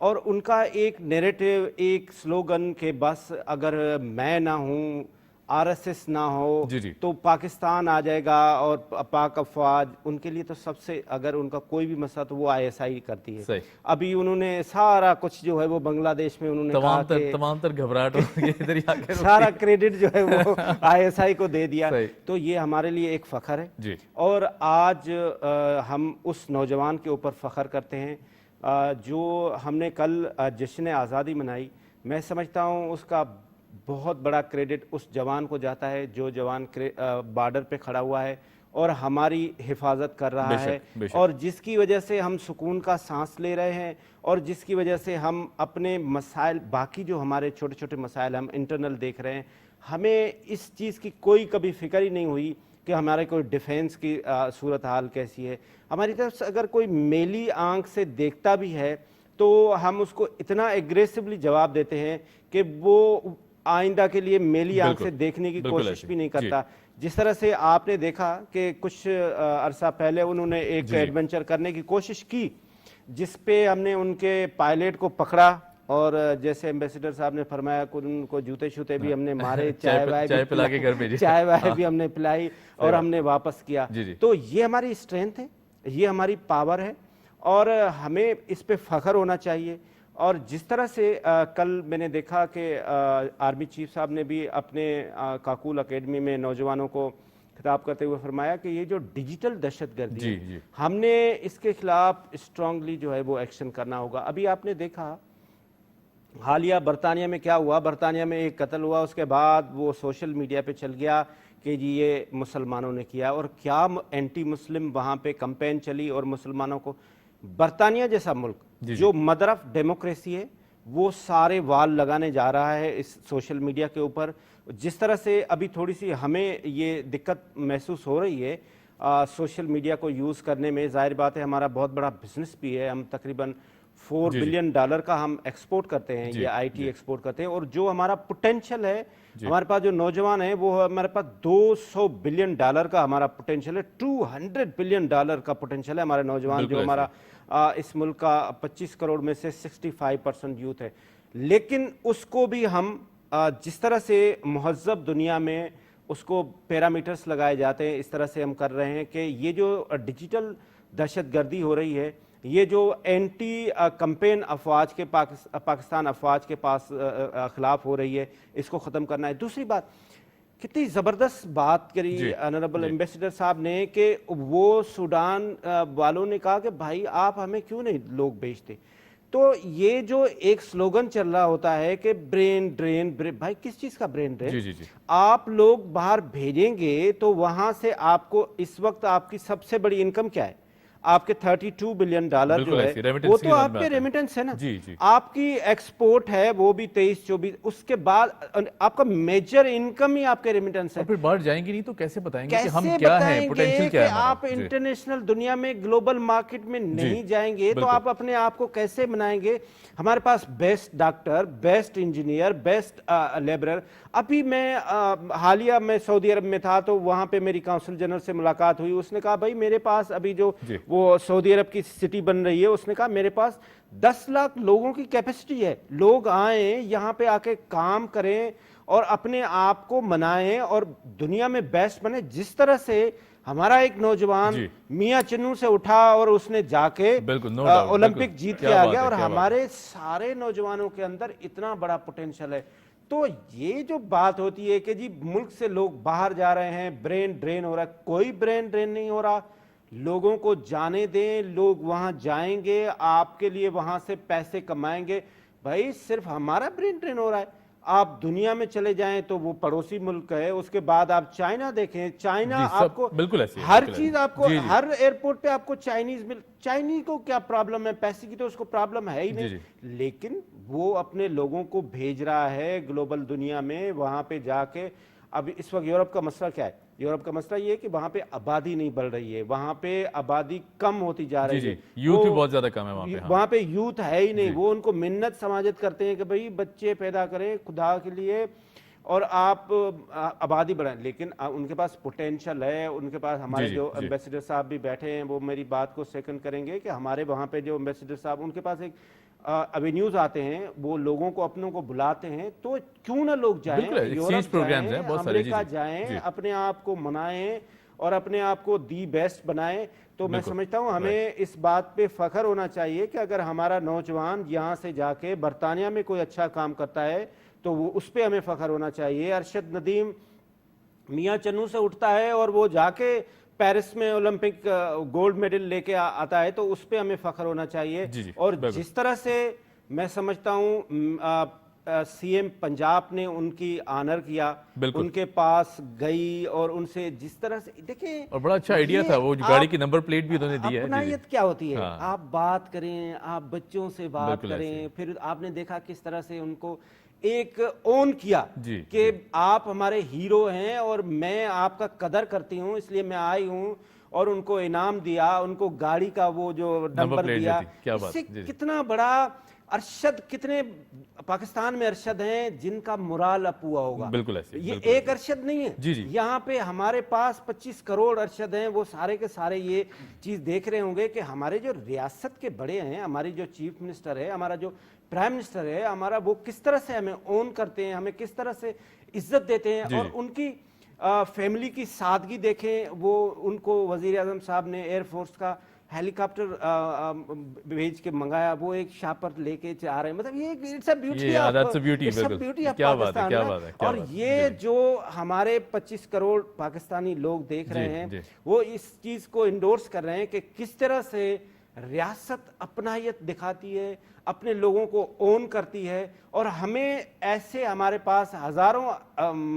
और उनका एक नैरेटिव, एक स्लोगन के बस अगर मैं ना हूँ, आरएसएस ना हो तो पाकिस्तान आ जाएगा और पाक अफवाज। उनके लिए तो सबसे, अगर उनका कोई भी मसला तो वो आईएसआई करती है। अभी उन्होंने सारा कुछ जो है वो बांग्लादेश में उन्होंने तमाम तर घबराहट इधर ही आके सारा क्रेडिट जो है वो आईएसआई को दे दिया। तो ये हमारे लिए एक फ़ख्र है, और आज हम उस नौजवान के ऊपर फ़ख्र करते हैं جو ہم نے کل جشن آزادی منائی، میں سمجھتا ہوں اس کا بہت بڑا کریڈٹ اس جوان کو جاتا ہے جو جوان بارڈر پہ کھڑا ہوا ہے اور ہماری حفاظت کر رہا ہے، اور جس کی وجہ سے ہم سکون کا سانس لے رہے ہیں، اور جس کی وجہ سے ہم اپنے مسائل، باقی جو ہمارے چھوٹے چھوٹے مسائل ہم انٹرنل دیکھ رہے ہیں، ہمیں اس چیز کی کوئی کبھی فکر ہی نہیں ہوئی کہ ہمارے کوئی ڈیفینس کی صورتحال کیسی ہے۔ ہماری طرف سے اگر کوئی میلی آنکھ سے دیکھتا بھی ہے تو ہم اس کو اتنا ایگریسولی جواب دیتے ہیں کہ وہ آئندہ کے لیے میلی آنکھ سے دیکھنے کی کوشش بھی نہیں کرتا۔ جس طرح سے آپ نے دیکھا کہ کچھ عرصہ پہلے انہوں نے ایک ایڈونچر کرنے کی کوشش کی جس پہ ہم نے ان کے پائلٹ کو پکڑا، اور جیسے ایمبیسیڈر صاحب نے فرمایا کہ ان کو جوتے شوتے بھی ہم نے مارے، چائے وائے بھی ہم نے پلائی اور ہم نے واپس کیا۔ تو یہ ہماری اسٹرینتھ ہے، یہ ہماری پاور ہے، اور ہمیں اس پہ فخر ہونا چاہیے۔ اور جس طرح سے کل میں نے دیکھا کہ آرمی چیف صاحب نے بھی اپنے کاکول اکیڈمی میں نوجوانوں کو خطاب کرتے ہوئے فرمایا کہ یہ جو ڈیجیٹل دہشت گردی ہے، ہم نے اس کے خلاف اسٹرانگلی جو ہے وہ ایکشن کرنا ہوگا۔ ابھی آپ نے دیکھا حالیہ برطانیہ میں کیا ہوا، برطانیہ میں ایک قتل ہوا، اس کے بعد وہ سوشل میڈیا پہ چل گیا کہ جی یہ مسلمانوں نے کیا، اور کیا اینٹی مسلم وہاں پہ کمپین چلی، اور مسلمانوں کو، برطانیہ جیسا ملک جو مدر آف ڈیموکریسی ہے وہ سارے وال لگانے جا رہا ہے اس سوشل میڈیا کے اوپر۔ جس طرح سے ابھی تھوڑی سی ہمیں یہ دقت محسوس ہو رہی ہے سوشل میڈیا کو یوز کرنے میں، ظاہر بات ہے ہمارا بہت بڑا بزنس بھی ہے، ہم تقریباً $4 بلین کا ہم ایکسپورٹ کرتے ہیں، یہ آئی ٹی ایکسپورٹ کرتے ہیں، اور جو ہمارا پوٹینشل ہے، ہمارے پاس جو نوجوان ہیں وہ ہمارے پاس $200 بلین کا ہمارا پوٹینشل ہے، $200 بلین کا پوٹینشل ہے ہمارے نوجوان، جو ہمارا اس ملک کا 25 کروڑ میں سے 65% یوتھ ہے۔ لیکن اس کو بھی ہم جس طرح سے مہذب دنیا میں اس کو پیرامیٹرز لگائے جاتے ہیں، اس طرح سے ہم کر رہے ہیں کہ یہ جو ڈیجیٹل دہشت گردی ہو رہی ہے، یہ جو اینٹی کمپین افواج کے پاکستان افواج کے پاس خلاف ہو رہی ہے، اس کو ختم کرنا ہے۔ دوسری بات، کتنی زبردست بات کری آنریبل ایمبیسیڈر صاحب نے کہ وہ سوڈان والوں نے کہا کہ بھائی آپ ہمیں کیوں نہیں لوگ بھیجتے، تو یہ جو ایک سلوگن چل رہا ہوتا ہے کہ برین ڈرین، بھائی کس چیز کا برین ڈرین؟ آپ لوگ باہر بھیجیں گے تو وہاں سے آپ کو اس وقت آپ کی سب سے بڑی انکم کیا ہے؟ آپ کے $32 بلین جو ہے وہ تو آپ کے ریمیٹنس ہے نا، آپ کی ایکسپورٹ ہے وہ بھی 23-24، اس کے بعد آپ کا میجر انکم ہی آپ کے ریمیٹنس ہے۔ پھر باہر جائیں گے نہیں تو کیسے بتائیں گے کہ ہم کیا ہیں، پوٹینشیل کیا ہے ہمارا؟ آپ انٹرنیشنل دنیا میں گلوبل مارکیٹ میں نہیں جائیں گے تو آپ اپنے آپ کو کیسے بنائیں گے؟ ہمارے پاس best doctor, best engineer, best labourer. ابھی میں حالیہ میں سعودی عرب میں تھا تو وہاں پہ میری کونسل جنرل سے ملاقات ہوئی، اس نے کہا بھائی میرے پاس ابھی جو وہ سعودی عرب کی سٹی بن رہی ہے، اس نے کہا میرے پاس 10 لاکھ لوگوں کی کیپیسٹی ہے، لوگ آئیں یہاں پہ آ کے کام کریں اور اپنے آپ کو منائیں اور دنیا میں بیسٹ بنے۔ جس طرح سے ہمارا ایک نوجوان میاں چنو سے اٹھا اور اس نے جا کے اولمپک جیت کے آ گیا، اور ہمارے سارے نوجوانوں کے اندر اتنا بڑا پوٹینشل ہے۔ تو یہ جو بات ہوتی ہے کہ جی ملک سے لوگ باہر جا رہے ہیں، برین ڈرین ہو رہا ہے، کوئی برین ڈرین نہیں ہو رہا، لوگوں کو جانے دیں، لوگ وہاں جائیں گے، آپ کے لیے وہاں سے پیسے کمائیں گے۔ بھائی صرف ہمارا برین ڈرین ہو رہا ہے، آپ دنیا میں چلے جائیں تو وہ پڑوسی ملک ہے، اس کے بعد آپ چائنا دیکھیں، چائنا آپ کو ہر چیز، آپ کو ہر ایئرپورٹ پہ آپ کو چائنیز کو کیا پرابلم ہے؟ پیسے کی تو اس کو پرابلم ہے ہی نہیں، لیکن وہ اپنے لوگوں کو بھیج رہا ہے گلوبل دنیا میں، وہاں پہ جا کے۔ اب اس وقت یورپ کا مسئلہ کیا ہے؟ یورپ کا مسئلہ یہ ہے کہ وہاں پہ آبادی نہیں بڑھ رہی ہے، وہاں پہ آبادی کم ہوتی جا رہی ہے، یوتھ بھی بہت زیادہ کم ہے وہاں پہ یوتھ ہے ہی نہیں۔ وہ ان کو منت سماجت کرتے ہیں کہ بھئی بچے پیدا کریں خدا کے لیے اور آپ آبادی بڑھائیں، لیکن ان کے پاس پوٹینشل ہے، ان کے پاس۔ ہمارے جو ایمبیسیڈر صاحب بھی بیٹھے ہیں وہ میری بات کو سیکنڈ کریں گے کہ ہمارے وہاں پہ جو ایمبیسیڈر صاحب، ان کے پاس ایک ایونیوز آتے ہیں، وہ لوگوں کو اپنوں کو بلاتے ہیں، تو کیوں نہ لوگ جائیں، یورپ جائیں، امریکہ جائیں، اپنے آپ کو منائیں اور اپنے آپ کو دی بیسٹ بنائیں۔ تو میں سمجھتا ہوں ہمیں اس بات پہ فخر ہونا چاہیے کہ اگر ہمارا نوجوان یہاں سے جا کے برطانیہ میں کوئی اچھا کام کرتا ہے تو وہ اس پہ ہمیں فخر ہونا چاہیے۔ ارشد ندیم میاں چنو سے اٹھتا ہے اور وہ جا کے पेरिस में ओलंपिक गोल्ड मेडल लेके आता है तो उस पे हमें फख्र होना चाहिए। जी, जी, और बिल्कुल। जिस तरह से मैं समझता हूँ सीएम पंजाब ने उनकी ऑनर किया, बिल्कुल। उनके पास गई और उनसे जिस तरह से देखिए, और बड़ा अच्छा आइडिया ये था, वो जो गाड़ी आप- की नंबर प्लेट भी उन्होंने दी है। जी, जी। अपनायत क्या होती है? हाँ। आप बात करें, आप बच्चों से बात बिल्कुल ऐसे करें, फिर आपने देखा किस तरह से उनको एक ओन किया जी, कि जी। आप हमारे हीरो हैं और मैं आपका कदर करती हूँ, इसलिए मैं आई हूँ। और उनको इनाम दिया, उनको गाड़ी का वो जो नंबर प्लेट दिया। जो थी, क्या बात, इससे जी, जी। कितना बड़ा अरशद, कितने पाकिस्तान में अरशद हैं जिनका मुराल अप हुआ होगा। बिल्कुल ऐसे, ये बिल्कुल एक ऐसे। अरशद नहीं है। जी, जी। यहाँ पे हमारे पास 25 करोड़ अरशद हैं, वो सारे के सारे ये चीज देख रहे होंगे कि हमारे जो रियासत के बड़े हैं, हमारी जो चीफ मिनिस्टर है, हमारा जो प्राइम मिनिस्टर है, हमारा वो किस तरह से हमें ओन करते हैं, हमें किस तरह से इज्जत देते हैं। जी, और जी। उनकी फैमिली की सादगी देखें, वो उनको वजीर आजम साहब ने एयरफोर्स का हेलीकॉप्टर भेज के मंगाया, वो एक शापर लेके जा रहे हैं। मतलब ये इट्स अ ब्यूटी ये that's a beauty, बिल्कुल। ब्यूटी ऑफ क्या बात है, पाकिस्तान क्या ना। बात है, क्या और बात है। ये जी। जो हमारे 25 करोड़ पाकिस्तानी लोग देख रहे जी, हैं, जी। वो इस चीज को इंडोर्स कर रहे हैं कि किस तरह से रियासत अपनायत दिखाती है, अपने लोगों को ओन करती है। और हमें ऐसे हमारे पास हजारों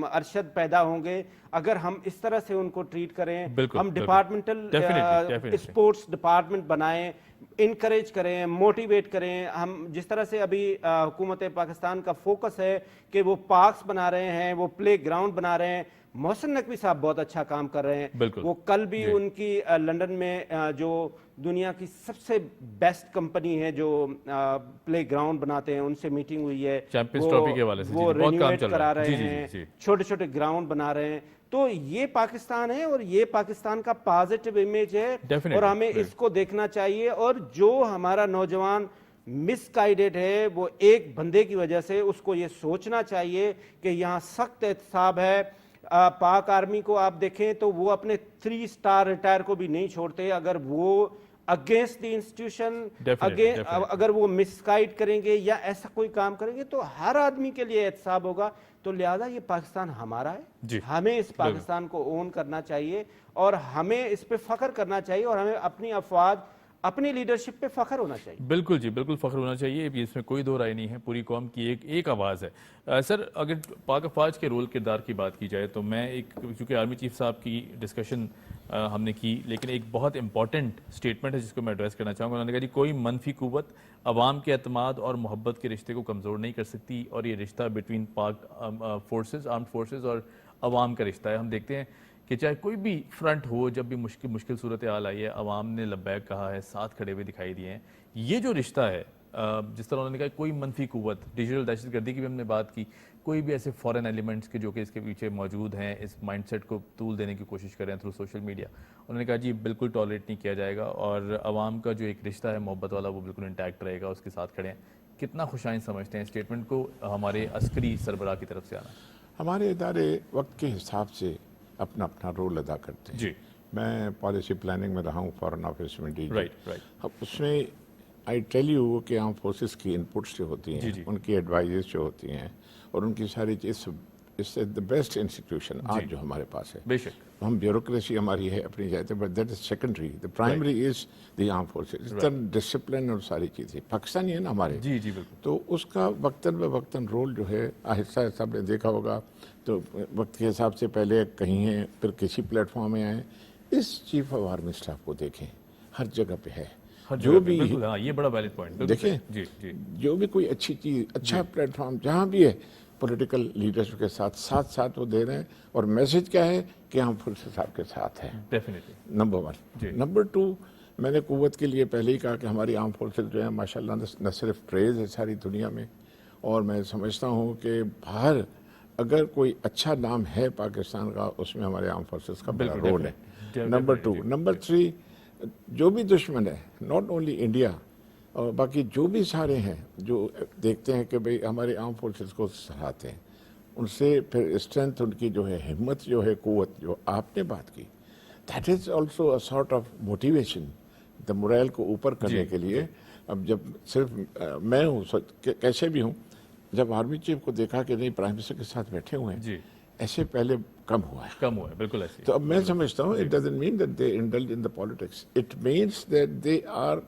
अरशद पैदा होंगे अगर हम इस तरह से उनको ट्रीट करें। बिल्कुल, हम बिल्कुल। Departmental Definitely. स्पोर्ट्स डिपार्टमेंट बनाएं, इनकरेज करें, मोटिवेट करें। हम जिस तरह से अभी हुकूमत पाकिस्तान का फोकस है कि वो पार्क्स बना रहे हैं, वो प्ले ग्राउंड बना रहे हैं। मोहसिन नकवी साहब बहुत अच्छा काम कर रहे हैं। बिल्कुल। वो कल भी जी। उनकी लंदन में जो दुनिया की सबसे बेस्ट कंपनी है जो प्ले ग्राउंड बनाते हैं, उनसे मीटिंग हुई है। चैंपियंस वो- ट्रॉफी के हवाले से, जी, वो जी, बहुत काम renovate चल रहा करा है। रहे जी, जी, हैं, जी, जी। छोटे छोटे ग्राउंड बना रहे हैं। तो ये पाकिस्तान है और ये पाकिस्तान का पॉजिटिव इमेज है। Definitely, और हमें right. इसको देखना चाहिए। और जो हमारा नौजवान मिसगाइडेड है, वो एक बंदे की वजह से, उसको ये सोचना चाहिए कि यहाँ सख्त एहतसाब है। पाक आर्मी को आप देखें तो वो अपने 3 स्टार रिटायर को भी नहीं छोड़ते। अगर वो अगेंस्ट द इंस्टीट्यूशन, Definitely. अगर वो मिसगाइड करेंगे या ऐसा कोई काम करेंगे तो हर आदमी के लिए एहतसाब होगा। तो लिहाजा ये पाकिस्तान हमारा जी। है, हमें इस पाकिस्तान को ओन करना चाहिए और हमें इस पे फख्र करना चाहिए और हमें अपनी अफवाज, अपनी लीडरशिप पे फख्र होना चाहिए। बिल्कुल जी, बिल्कुल फ़ख्र होना चाहिए, इसमें कोई दो राय नहीं है। पूरी कौम की एक आवाज़ है। सर, अगर पाक अफवाज के रोल किरदार की बात की जाए तो मैं चूँकि आर्मी चीफ साहब की डिस्कशन हमने की, लेकिन एक बहुत इंपॉर्टेंट स्टेटमेंट है जिसको मैं एड्रेस करना चाहूँगा। उन्होंने कहा जी कोई मनफी कुव्वत अवाम के अतमाद और मोहब्बत के रिश्ते को कमज़ोर नहीं कर सकती, और ये रिश्ता बिटवीन पाक फोर्सेस, आर्म्ड फोर्सेस और अवाम का रिश्ता है। हम देखते हैं कि चाहे कोई भी फ्रंट हो, जब भी मुश्किल सूरत हाल आई है, अवाम ने लब्बैक कहा है, साथ खड़े हुए दिखाई दिए हैं। ये जो रिश्ता है, जिस तरह उन्होंने कहा कोई मनफी कुव्वत, डिजिटल दहशतगर्दी की भी हमने बात की, कोई भी ऐसे फॉरेन एलिमेंट्स के जो कि इसके पीछे मौजूद हैं, इस माइंडसेट को तूल देने की कोशिश कर रहे हैं थ्रू सोशल मीडिया, उन्होंने कहा जी बिल्कुल टॉलरेट नहीं किया जाएगा और अवाम का जो एक रिश्ता है मोहब्बत वाला, वो बिल्कुल इंटैक्ट रहेगा, उसके साथ खड़े हैं। कितना खुशाइन समझते हैं स्टेटमेंट को हमारे अस्करी सरबराह की तरफ से आना? हमारे इदारे वक्त के हिसाब से अपना अपना रोल अदा करते हैं। जी। मैं पॉलिसी प्लानिंग में रहा हूँ, फॉरेन ऑफिस में डी। राइट। अब उसमें आई टेल यू कि आर्म फोर्सेस की इनपुट्स जो होती जी, हैं, जी। उनकी एडवाइजेस जो होती हैं और उनकी सारी चीज़, इससे द बेस्ट इंस्टीट्यूशन आज जो हमारे पास है। बेशक। हम ब्यूरोक्रेसी हमारी है अपनी जाते, but that is secondary. The primary is the arm forces, discipline और सारी चीज़ें पाकिस्तानी है ना हमारे। जी जी बिल्कुल। तो उसका वक्तन ब वक्तन रोल जो है आहिस्ता आहिस्ता आपने देखा होगा, तो वक्त के हिसाब से पहले कहीं हैं, फिर किसी प्लेटफॉर्म में आए। इस चीफ ऑफ आर्मी स्टाफ को देखें, हर जगह पे है। जो भी बिल्कुल, हाँ, ये बड़ा वैलिड पॉइंट। देखें, जी जी। जो भी कोई अच्छी चीज़, अच्छा प्लेटफॉर्म जहाँ भी है, पॉलिटिकल लीडर्स के साथ साथ साथ वो दे रहे हैं। और मैसेज क्या है कि हम फोर्सेस आपके साथ हैं, डेफिनेटली। नंबर जी। 1। नंबर 2, मैंने कुव्वत के लिए पहले ही कहा कि हमारी आर्म फोर्सेस जो है माशाल्लाह न सिर्फ प्रेज है सारी दुनिया में, और मैं समझता हूँ कि बाहर अगर कोई अच्छा नाम है पाकिस्तान का, उसमें हमारे आर्म फोर्सेस का बड़ा बिल्कुल, रोल है। definitely, number 2। definitely, नंबर 3, जो भी दुश्मन है, नॉट ओनली इंडिया और बाकी जो भी सारे हैं जो देखते हैं कि भाई हमारे आर्म फोर्सेस को सराहते हैं, उनसे फिर स्ट्रेंथ, उनकी जो है हिम्मत, जो है कुव्वत, जो आपने बात की, that is also a sort of motivation, the moral को ऊपर करने के लिए। अब जब सिर्फ मैं हूँ, कैसे भी हूँ, जब आर्मी चीफ को देखा कि नहीं प्राइम मिनिस्टर के साथ बैठे हुए हैं, जी। ऐसे पहले कम हुआ है। कम हुआ है, बिल्कुल ऐसे ही। तो अब मैं समझता हूँ it doesn't mean that they indulge in the politics, it means that they are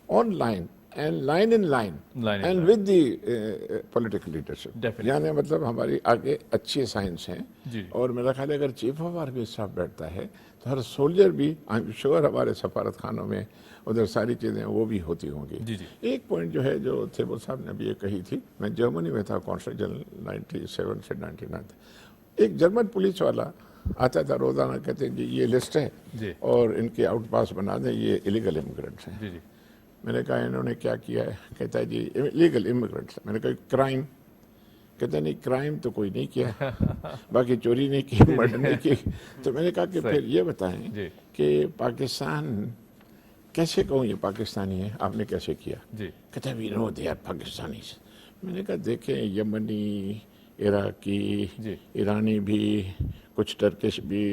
on line and line in line Line in and line. With the political leadership. Definitely. यानी मतलब हमारी आगे अच्छी साइंस हैं जी। और मेरा ख्याल है अगर चीफ ऑफ आर्मी स्टाफ बैठता है तो हर सोल्जर भी, आई एम श्योर हमारे सफारत खानों में उधर सारी चीज़ें वो भी होती होंगी। जी, जी। एक पॉइंट जो है जो थेबो साहब ने अभी ये कही थी, मैं जर्मनी में था कॉन्सुल जनरल 97 से 99, एक जर्मन पुलिस वाला आता था रोज़ाना, कहते हैं जी ये लिस्ट है जी। और इनके आउट पास बना दें, ये इलीगल इमिग्रेंट्स हैं। जी जी मैंने कहा इन्होंने क्या किया है? कहता है जी इलीगल इमिग्रेंट्स। मैंने कहा क्राइम? कहता नहीं क्राइम तो कोई नहीं किया, बाकी चोरी नहीं की, मर्डर नहीं की। तो मैंने कहा कि फिर ये बताएं जी। कि पाकिस्तान कैसे कहूँ ये पाकिस्तानी है, आपने कैसे किया? जी। कहता है we know they are Pakistani. मैंने कहा देखें यमनी, इराकी, जी। ईरानी भी, कुछ टर्किश भी,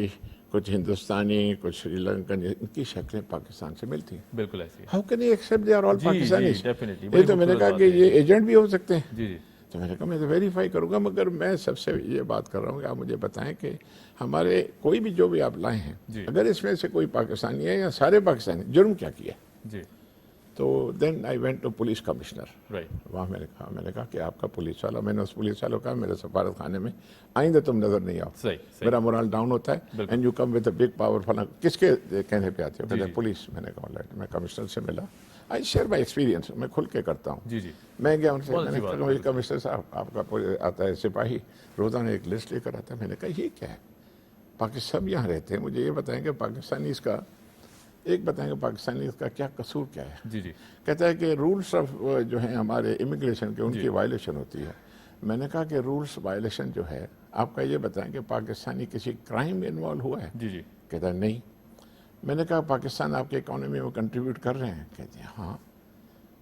कुछ हिंदुस्तानी, कुछ श्रीलंकन, इनकी शक्लें पाकिस्तान से मिलती हैं। बिल्कुल ऐसे ही। How can you accept they are all जी, पाकिस्तानी? जी, definitely, ये बड़ी तो मैंने खूबसूरत कहा बात कि है। ये एजेंट भी हो सकते हैं। जी जी तो मैंने कहा मैं तो वेरीफाई करूंगा, मगर मैं सबसे ये बात कर रहा हूँ कि आप मुझे बताएं कि हमारे कोई भी जो भी आप लाए हैं, जी। अगर इसमें से कोई पाकिस्तानी है या सारे पाकिस्तानी, जुर्म क्या किया? जी। तो then I went to police commissioner. Right. वहाँ मैंने कहा कि आपका पुलिस वाला, मैंने उस पुलिस वालों को कहा मेरे सफारत खाने में आइंदा तुम नजर नहीं आओ, सही सही। मेरा मोरल डाउन होता है, बिल्कुल। And you come with a big power. फला किसके कहने पे आते हो? जी, कहते जी। पुलिस। मैंने कहा ऑलराइट, मैं कमिश्नर से मिला, आई शेयर माई एक्सपीरियंस, मैं खुल के करता हूँ। जी जी मैं गया उनसे, बहुत मैंने अच्छी बात कहा है। "मुझे कमिश्नर साहब आपका आता है सिपाही, रोजाना एक लिस्ट लेकर आता है।" मैंने कहा ये क्या है? पाकिस्तान सब यहाँ रहते हैं, मुझे ये बताएं कि पाकिस्तानी इसका एक बताएंगे पाकिस्तानी इसका क्या कसूर क्या है? जी जी कहता है कि रूल्स ऑफ जो हैं हमारे इमिग्रेशन के, उनकी वायलेशन होती है। मैंने कहा कि रूल्स वायलेशन जो है, आपका ये बताएं कि पाकिस्तानी किसी क्राइम में इन्वॉल्व हुआ है? जी जी कहता है नहीं। मैंने कहा पाकिस्तान आपके इकोनॉमी में कंट्रीब्यूट कर रहे हैं? कहते हैं हाँ।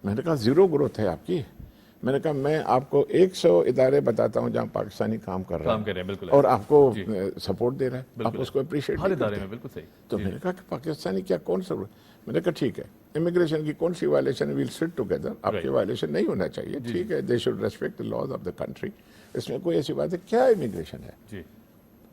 मैंने कहा ज़ीरो ग्रोथ है आपकी। मैंने कहा मैं आपको 100 इदारे बताता हूँ जहाँ पाकिस्तानी काम कर रहा काम कर रहे हैं, बिल्कुल और ऐसे। आपको जी। सपोर्ट दे रहा है, आप बिल्कुल उसको अप्रिशिएट हर नहीं इदारे करते। में, बिल्कुल सही। तो जी, मैंने कहा कि पाकिस्तानी क्या कौन सा? मैंने कहा ठीक है, इमिग्रेशन की कौन सी वायलेशन, विल सिट टुगेदर, आपके Right. वायलेशन नहीं होना चाहिए, ठीक है, they should respect the laws of the country, इसमें कोई ऐसी बात है? क्या इमिग्रेशन है? जी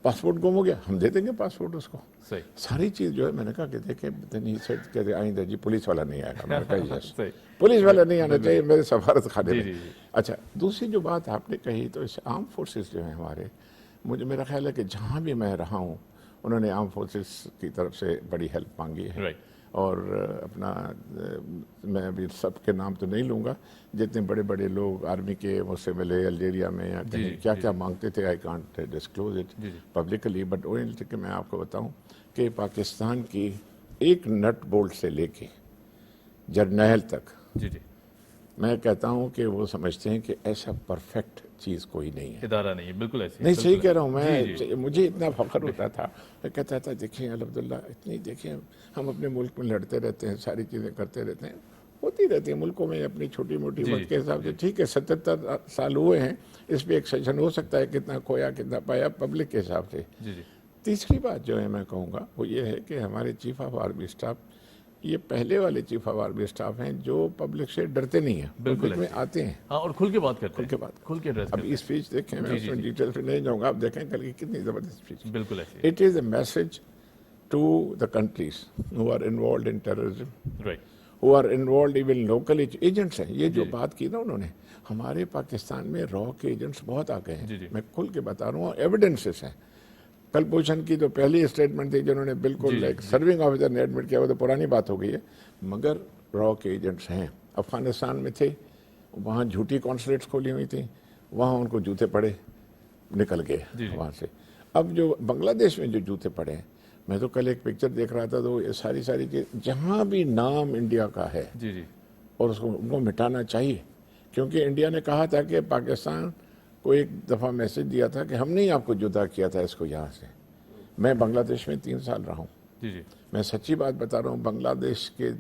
पासपोर्ट गुम हो गया, हम दे देंगे पासपोर्ट उसको। सही सारी चीज़ जो है, मैंने कहा कि देखें नहीं सेट कहते आइंदा जी पुलिस वाला नहीं आएगा। मैंने कहा यस, सही। पुलिस वाला नहीं आना चाहिए मेरे सफारत खाने जी, में। जी, जी। अच्छा, दूसरी जो बात आपने कही, तो इस आर्म फोर्सेस जो हैं हमारे, मुझे मेरा ख्याल है कि जहाँ भी मैं रहा हूँ उन्होंने आर्म फोर्सेस की तरफ से बड़ी हेल्प मांगी है। राइट। और अपना मैं अभी सबके नाम तो नहीं लूँगा, जितने बड़े बड़े लोग आर्मी के मुझसे मिले अल्जीरिया में या कहीं जी, क्या जी, क्या मांगते थे, आई कांट डिस्क्लोज इट जी, जी। पब्लिकली, बट ओनली कि मैं आपको बताऊं कि पाकिस्तान की एक नट बोल्ट से लेके जर्नैल तक, जी जी मैं कहता हूं कि वो समझते हैं कि ऐसा परफेक्ट चीज़ कोई नहीं है। इदारा नहीं है, बिल्कुल ऐसे ही, नहीं, बिल्कुल सही कह रहा हूँ जी, जी। मैं, मुझे इतना फख्र होता था। मैं कहता था देखिए अल्हम्दुलिल्लाह, इतनी देखिए हम अपने मुल्क में लड़ते रहते हैं, सारी चीज़ें करते रहते हैं, होती रहती है मुल्कों में अपनी छोटी मोटी जी, वक्त के हिसाब से। ठीक है, 77 साल हुए हैं, इस पर एक सेशन हो सकता है, कितना खोया कितना पाया पब्लिक के हिसाब से। जी जी तीसरी बात जो है मैं कहूँगा वो ये है कि हमारे चीफ ऑफ आर्मी स्टाफ, ये पहले वाले चीफ ऑफ आर्मी स्टाफ हैं जो पब्लिक से डरते नहीं हैं, बिल्कुल पब्लिक में ऐसे। आते हैं, हाँ, और खुल के बात करते खुल हैं, के बात खुल के ड्रेस अब करते स्पीच देखें, मैं जी, जी, उसमें जी। डिटेल्स में नहीं जाऊँगा, आप देखें कल की कितनी ज़बरदस्त स्पीच। हैं, बिल्कुल ऐसे it is a message to the countries who are involve in terrorism, right. Who are involve even local agents हैं। ये जो जी। बात की ना उन्होंने, हमारे पाकिस्तान में रॉ के एजेंट्स बहुत आ गए जी, हैं, जी। मैं खुल के बता रहा हूँ, एविडेंसेस हैं। कलभूषण की तो पहली स्टेटमेंट थी जिन्होंने बिल्कुल जी, जी, एक सर्विंग ऑफिसर ने एडमिट किया, वो तो पुरानी बात हो गई है, मगर रॉ के एजेंट्स हैं। अफगानिस्तान में थे, वहाँ झूठी कॉन्सुलेट्स खोली हुई थी, वहाँ उनको जूते पड़े, निकल गए जी, जी। वहाँ से। अब जो बांग्लादेश में जो जूते पड़े हैं, मैं तो कल एक पिक्चर देख रहा था, तो ये सारी चीज़ जहाँ भी नाम इंडिया का है जी जी और उसको उनको मिटाना चाहिए, क्योंकि इंडिया ने कहा था कि पाकिस्तान को एक दफ़ा मैसेज दिया था कि हमने ही आपको जुदा किया था इसको यहाँ से। मैं बांग्लादेश में 3 साल रहा हूँ, जी जी मैं सच्ची बात बता रहा हूँ, बांग्लादेश के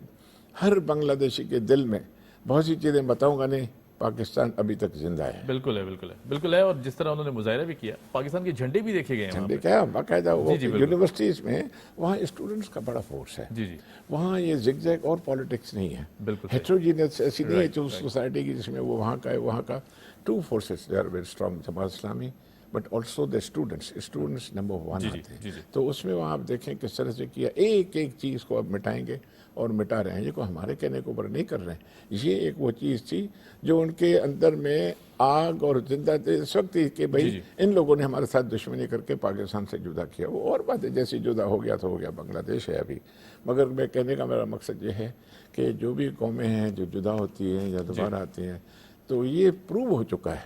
हर बांग्लादेशी के दिल में बहुत सी चीज़ें बताऊँगा नहीं, पाकिस्तान अभी तक जिंदा है। बिल्कुल है, बिल्कुल है, बिल्कुल है। और जिस तरह उन्होंने मुजाहरा भी किया, पाकिस्तान के झंडे भी देखे गए हैं वहाँ झंडे पे। क्या बाकायदा वो जी, जी, बिल्कुल। यूनिवर्सिटीज़ में, वहाँ स्टूडेंट्स का बड़ा फोर्स है, जी जी वहाँ ये जिगजैग और पॉलिटिक्स नहीं है, बिल्कुल सही। हेट्रोजीनियस ऐसी नहीं है Right, जो right. सोसाइटी की जिसमें वो वहाँ का है वहाँ का। 2 forces they are very strong, Jamaat Islami but also the students number one जी, आते हैं। जी, जी। तो उसमें वहाँ आप देखें किस तरह से किया, एक एक चीज़ को अब मिटाएंगे और मिटा रहे हैं। ये को हमारे कहने के ऊपर नहीं कर रहे हैं, ये एक वो चीज़ थी जो उनके अंदर में आग और जिंदा इस वक्त थी कि भाई जी। इन लोगों ने हमारे साथ दुश्मनी करके पाकिस्तान से जुदा किया। वो और बात है, जैसे जुदा हो गया तो हो गया, बांग्लादेश है अभी। मगर मैं कहने का मेरा मकसद ये है कि जो भी कौमें हैं जो जुदा होती हैं या दोबारा आती हैं, तो ये प्रूव हो चुका है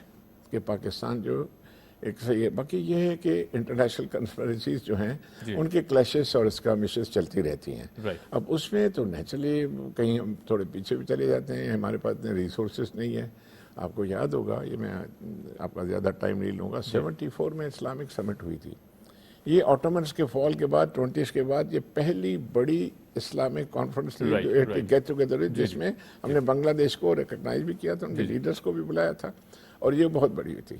कि पाकिस्तान जो एक सही है। बाकी ये है कि इंटरनेशनल कॉन्फ्रेंसीज जो हैं उनके क्लैशेस और स्क्रैमिशेस चलती रहती हैं। Right. अब उसमें तो नेचुरली कहीं हम थोड़े पीछे भी चले जाते हैं, हमारे पास इतने रिसोर्सेज नहीं है। आपको याद होगा, ये मैं आपका ज़्यादा टाइम नहीं लूँगा, 74 में इस्लामिक समिट हुई थी। ये ऑटोमन्स के फॉल के बाद 20s के बाद ये पहली बड़ी इस्लामिक कॉन्फ्रेंस थी Right, जो right. गेट टुगेदर हुई, जिसमें हमने बांग्लादेश को रिकग्नाइज भी किया था, उनके लीडर्स को भी बुलाया था, और ये बहुत बड़ी हुई थी।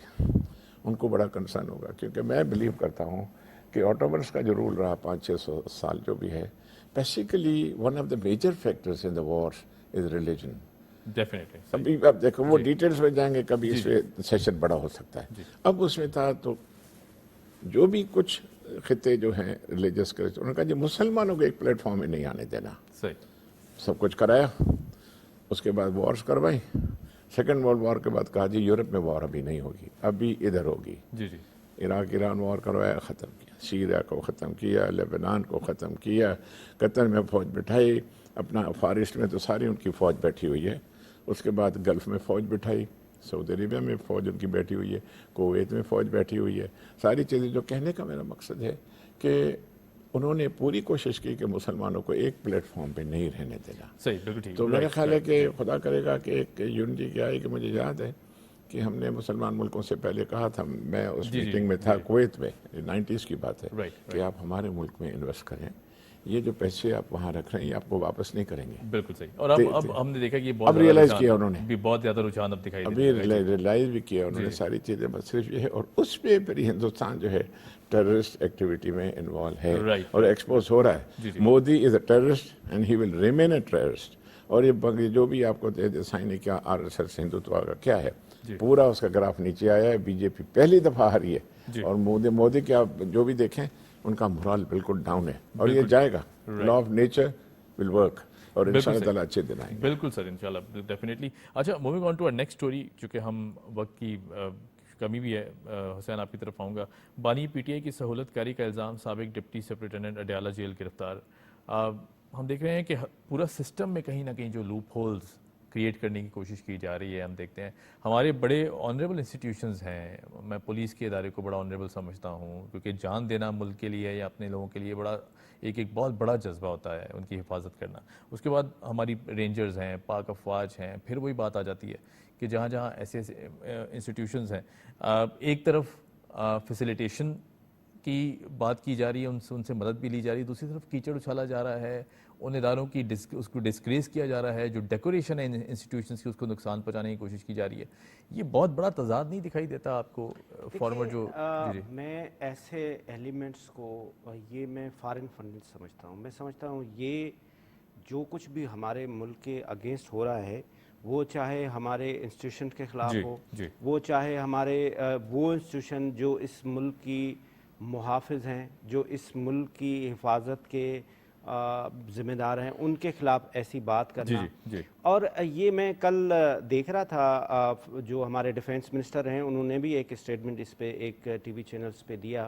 उनको बड़ा कंसर्न होगा, क्योंकि मैं बिलीव करता हूँ कि ऑटोमन्स का जो रूल रहा 500-600 साल जो भी है, basically one of the major factors in the war is religion. Definitely. अभी आप देखो वो डिटेल्स में जाएंगे, कभी इस पे सेशन बड़ा हो सकता है। अब उसमें था तो जो भी कुछ खिते जो हैं रिलीजियस के, उन्होंने कहा जी मुसलमानों को एक प्लेटफॉर्म में नहीं आने देना। सही। सब कुछ कराया, उसके बाद वॉर्स करवाई। सेकेंड वर्ल्ड वॉर के बाद कहा जी यूरोप में वॉर अभी नहीं होगी, अभी इधर होगी। जी जी। इराक ईरान वॉर करवाया, ख़त्म किया। सीरिया को ख़त्म किया, लेबनान को ख़त्म किया, कतर में फ़ौज बिठाई, अपना फारिस्ट में तो सारी उनकी फ़ौज बैठी हुई है। उसके बाद गल्फ़ में फ़ौज बिठाई, सऊदी अरेबिया में फ़ौज उनकी बैठी हुई है, कुवैत में फ़ौज बैठी हुई है। सारी चीज़ें, जो कहने का मेरा मकसद है कि उन्होंने पूरी कोशिश की कि मुसलमानों को एक प्लेटफॉर्म पे नहीं रहने देना। सही, बिल्कुल ठीक। तो मेरा ख्याल है कि खुदा करेगा कि एक यूनिटी क्या है कि मुझे याद है कि हमने मुसलमान मुल्कों से पहले कहा था, मैं उस मीटिंग में था कुवैत में, 90s की बात है, कि आप हमारे मुल्क में इन्वेस्ट करें, ये जो पैसे आप वहाँ रख रहे हैं ये आपको वापस नहीं करेंगे। बिल्कुल सही। और अब हमने देखा कि ये बहुत अब रियलाइज किया उन्होंने, भी बहुत ज़्यादा रुझान अब दिखाई अभी रियलाइज भी किया उन्होंने सारी चीज़ें। बस सिर्फ ये है, और उस पर फिर हिंदुस्तान जो है टेररिस्ट एक्टिविटी में इन्वॉल्व है और एक्सपोज हो रहा है। Modi is a terrorist and he will remain a terrorist. और ये जो भी आपको साइन क्या RSS हिंदुत्व का क्या है, पूरा उसका ग्राफ नीचे आया है। बीजेपी पहली दफा हारी है, और मोदी के आप जो भी देखें उनका मोरल बिल्कुल डाउन है, और ये जाएगा। Law of nature will work, और इंशाल्लाह ताला अच्छे दिन आएंगे। बिल्कुल सर, इंशाल्लाह, डेफिनेटली। अच्छा, moving on to our next story, चूँकि हम वक्त की कमी भी है, हुसैन आपकी तरफ आऊँगा। बानी PTI की सहूलतकारी का इल्ज़ाम, साबिक डिप्टी सुपरिटेंडेंट अडयाला जेल गिरफ्तार। हम देख रहे हैं कि पूरा सिस्टम में कहीं ना कहीं जो लूप होल्स क्रिएट करने की कोशिश की जा रही है। हम देखते हैं हमारे बड़े ऑनरेबल इंस्टीट्यूशंस हैं, मैं पुलिस के इदारे को बड़ा ऑनरेबल समझता हूँ, क्योंकि जान देना मुल्क के लिए या अपने लोगों के लिए बड़ा एक बहुत बड़ा जज्बा होता है उनकी हिफाजत करना। उसके बाद हमारी रेंजर्स हैं, पाक अफवाज हैं। फिर वही बात आ जाती है कि जहाँ जहाँ ऐसे इंस्टीट्यूशंस हैं, एक तरफ फैसिलिटेशन की बात की जा रही है, उनसे मदद भी ली जा रही है, दूसरी तरफ कीचड़ उछाला जा रहा है, उन इदारों की उसको डिस्क्रेस किया जा रहा है, जो डेकोरेशन है इंस्टीट्यूशंस की उसको नुकसान पहुंचाने की कोशिश की जा रही है। ये बहुत बड़ा तजाद नहीं दिखाई देता आपको? फॉर्मर जो जी। मैं ऐसे एलिमेंट्स को ये मैं फॉरेन फंडिंग समझता हूँ। मैं समझता हूँ ये जो कुछ भी हमारे मुल्क के अगेंस्ट हो रहा है, वो चाहे हमारे इंस्टीट्यूशन के खिलाफ हो, वो चाहे हमारे वो इंस्टीट्यूशन जो इस मुल्क की मुहाफिज हैं, जो इस मुल्क की हिफाजत के ज़िम्मेदार हैं, उनके खिलाफ ऐसी बात करना। जी। और ये मैं कल देख रहा था, जो हमारे डिफेंस मिनिस्टर हैं उन्होंने भी एक स्टेटमेंट इस पे एक TV चैनल्स पे दिया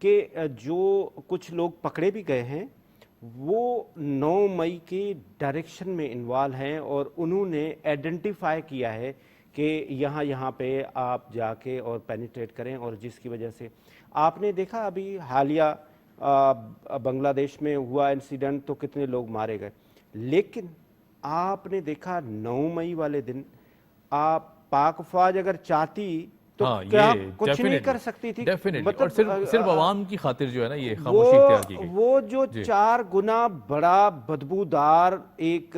कि जो कुछ लोग पकड़े भी गए हैं वो 9 मई के डायरेक्शन में इन्वॉल्व हैं, और उन्होंने आइडेंटिफाई किया है कि यहाँ पे आप जाके और पेनिट्रेट करें, और जिसकी वजह से आपने देखा अभी हालिया बांग्लादेश में हुआ इंसिडेंट, तो कितने लोग मारे गए। लेकिन आपने देखा 9 मई वाले दिन आप पाक फौज अगर चाहती तो क्या कुछ नहीं कर सकती थी। मतलब और सिर्फ अवाम की खातिर जो है ना ये खामोशी इख्तियार की गई। वो जो 4 गुना बड़ा बदबूदार एक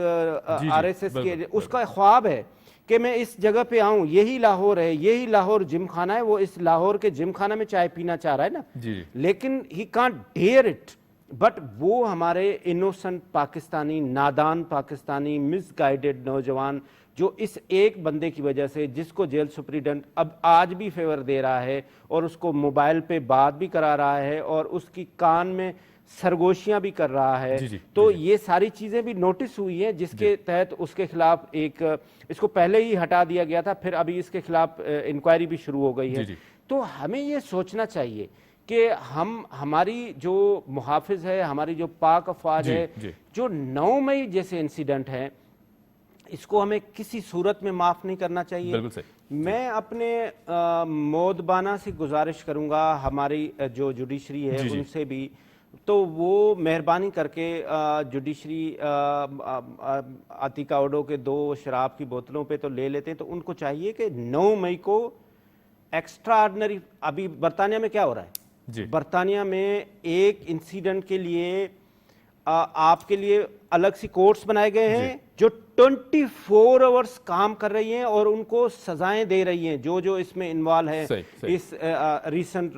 RSS के उसका ख्वाब है कि मैं इस जगह पे आऊं, यही लाहौर है, यही लाहौर जिम खाना है, वो इस लाहौर के जिम खाना में चाय पीना चाह रहा है ना जी। लेकिन he can't dare it. But वो हमारे इनोसेंट पाकिस्तानी, नादान पाकिस्तानी, मिसगाइडेड नौजवान جو اس ایک بندے کی وجہ سے جس کو جیل سپریڈنٹ اب آج بھی فیور دے رہا ہے اور اس کو موبائل پہ بات بھی کرا رہا ہے اور اس کی کان میں سرگوشیاں بھی کر رہا ہے، تو یہ ساری چیزیں بھی نوٹس ہوئی ہیں جس کے تحت اس کے خلاف ایک اس کو پہلے ہی ہٹا دیا گیا تھا، پھر ابھی اس کے خلاف انکوائری بھی شروع ہو گئی ہے۔ تو ہمیں یہ سوچنا چاہیے کہ ہماری جو محافظ ہے، ہماری جو پاک افواج ہے، جو 9 مئی جیسے انسیڈنٹ ہیں اس کو ہمیں کسی صورت میں معاف نہیں کرنا چاہیے۔ میں اپنے مودبانہ سے گزارش کروں گا ہماری جو جوڈیشری ہے ان سے بھی، تو وہ مہربانی کر کے جوڈیشری عتیقہ اوڈو کے 2 شراب کی بوتلوں پہ تو لے لیتے ہیں، تو ان کو چاہیے کہ 9 مئی کو ایکسٹرا آرڈنری، ابھی برطانیہ میں کیا ہو رہا ہے، برطانیہ میں ایک انسیڈنٹ کے لیے آپ کے لیے الگ سی کورٹس بنائے گئے ہیں جو 24 آورز کام کر رہی ہیں اور ان کو سزائیں دے رہی ہیں جو اس میں انوالو ہیں، اس ریسنٹ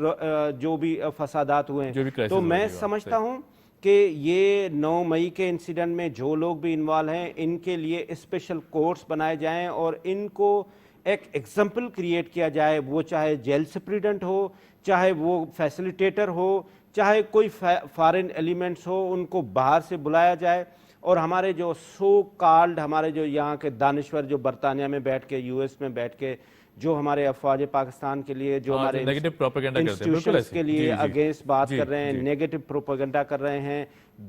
جو بھی فسادات ہوئے ہیں۔ تو میں سمجھتا ہوں کہ یہ 9 مئی کے انسیڈنٹ میں جو لوگ بھی انوالو ہیں ان کے لیے اسپیشل کورٹس بنائے جائیں اور ان کو ایک ایگزامپل کریٹ کیا جائے، وہ چاہے جیل سپریڈنٹ ہو، چاہے وہ فیسیلیٹیٹر ہو، چاہے کوئی فارن ایلیمنٹس ہو، ان کو باہر سے بلایا جائے اور ہمارے جو سو کالڈ ہمارے جو یہاں کے دانشور جو برطانیہ میں بیٹھ کے یو ایس میں بیٹھ کے جو ہمارے افواج پاکستان کے لیے جو ہمارے انسٹیٹیوشنز کے لیے اگینسٹ بات کر رہے ہیں، نیگیٹو پروپیگنڈا کر رہے ہیں،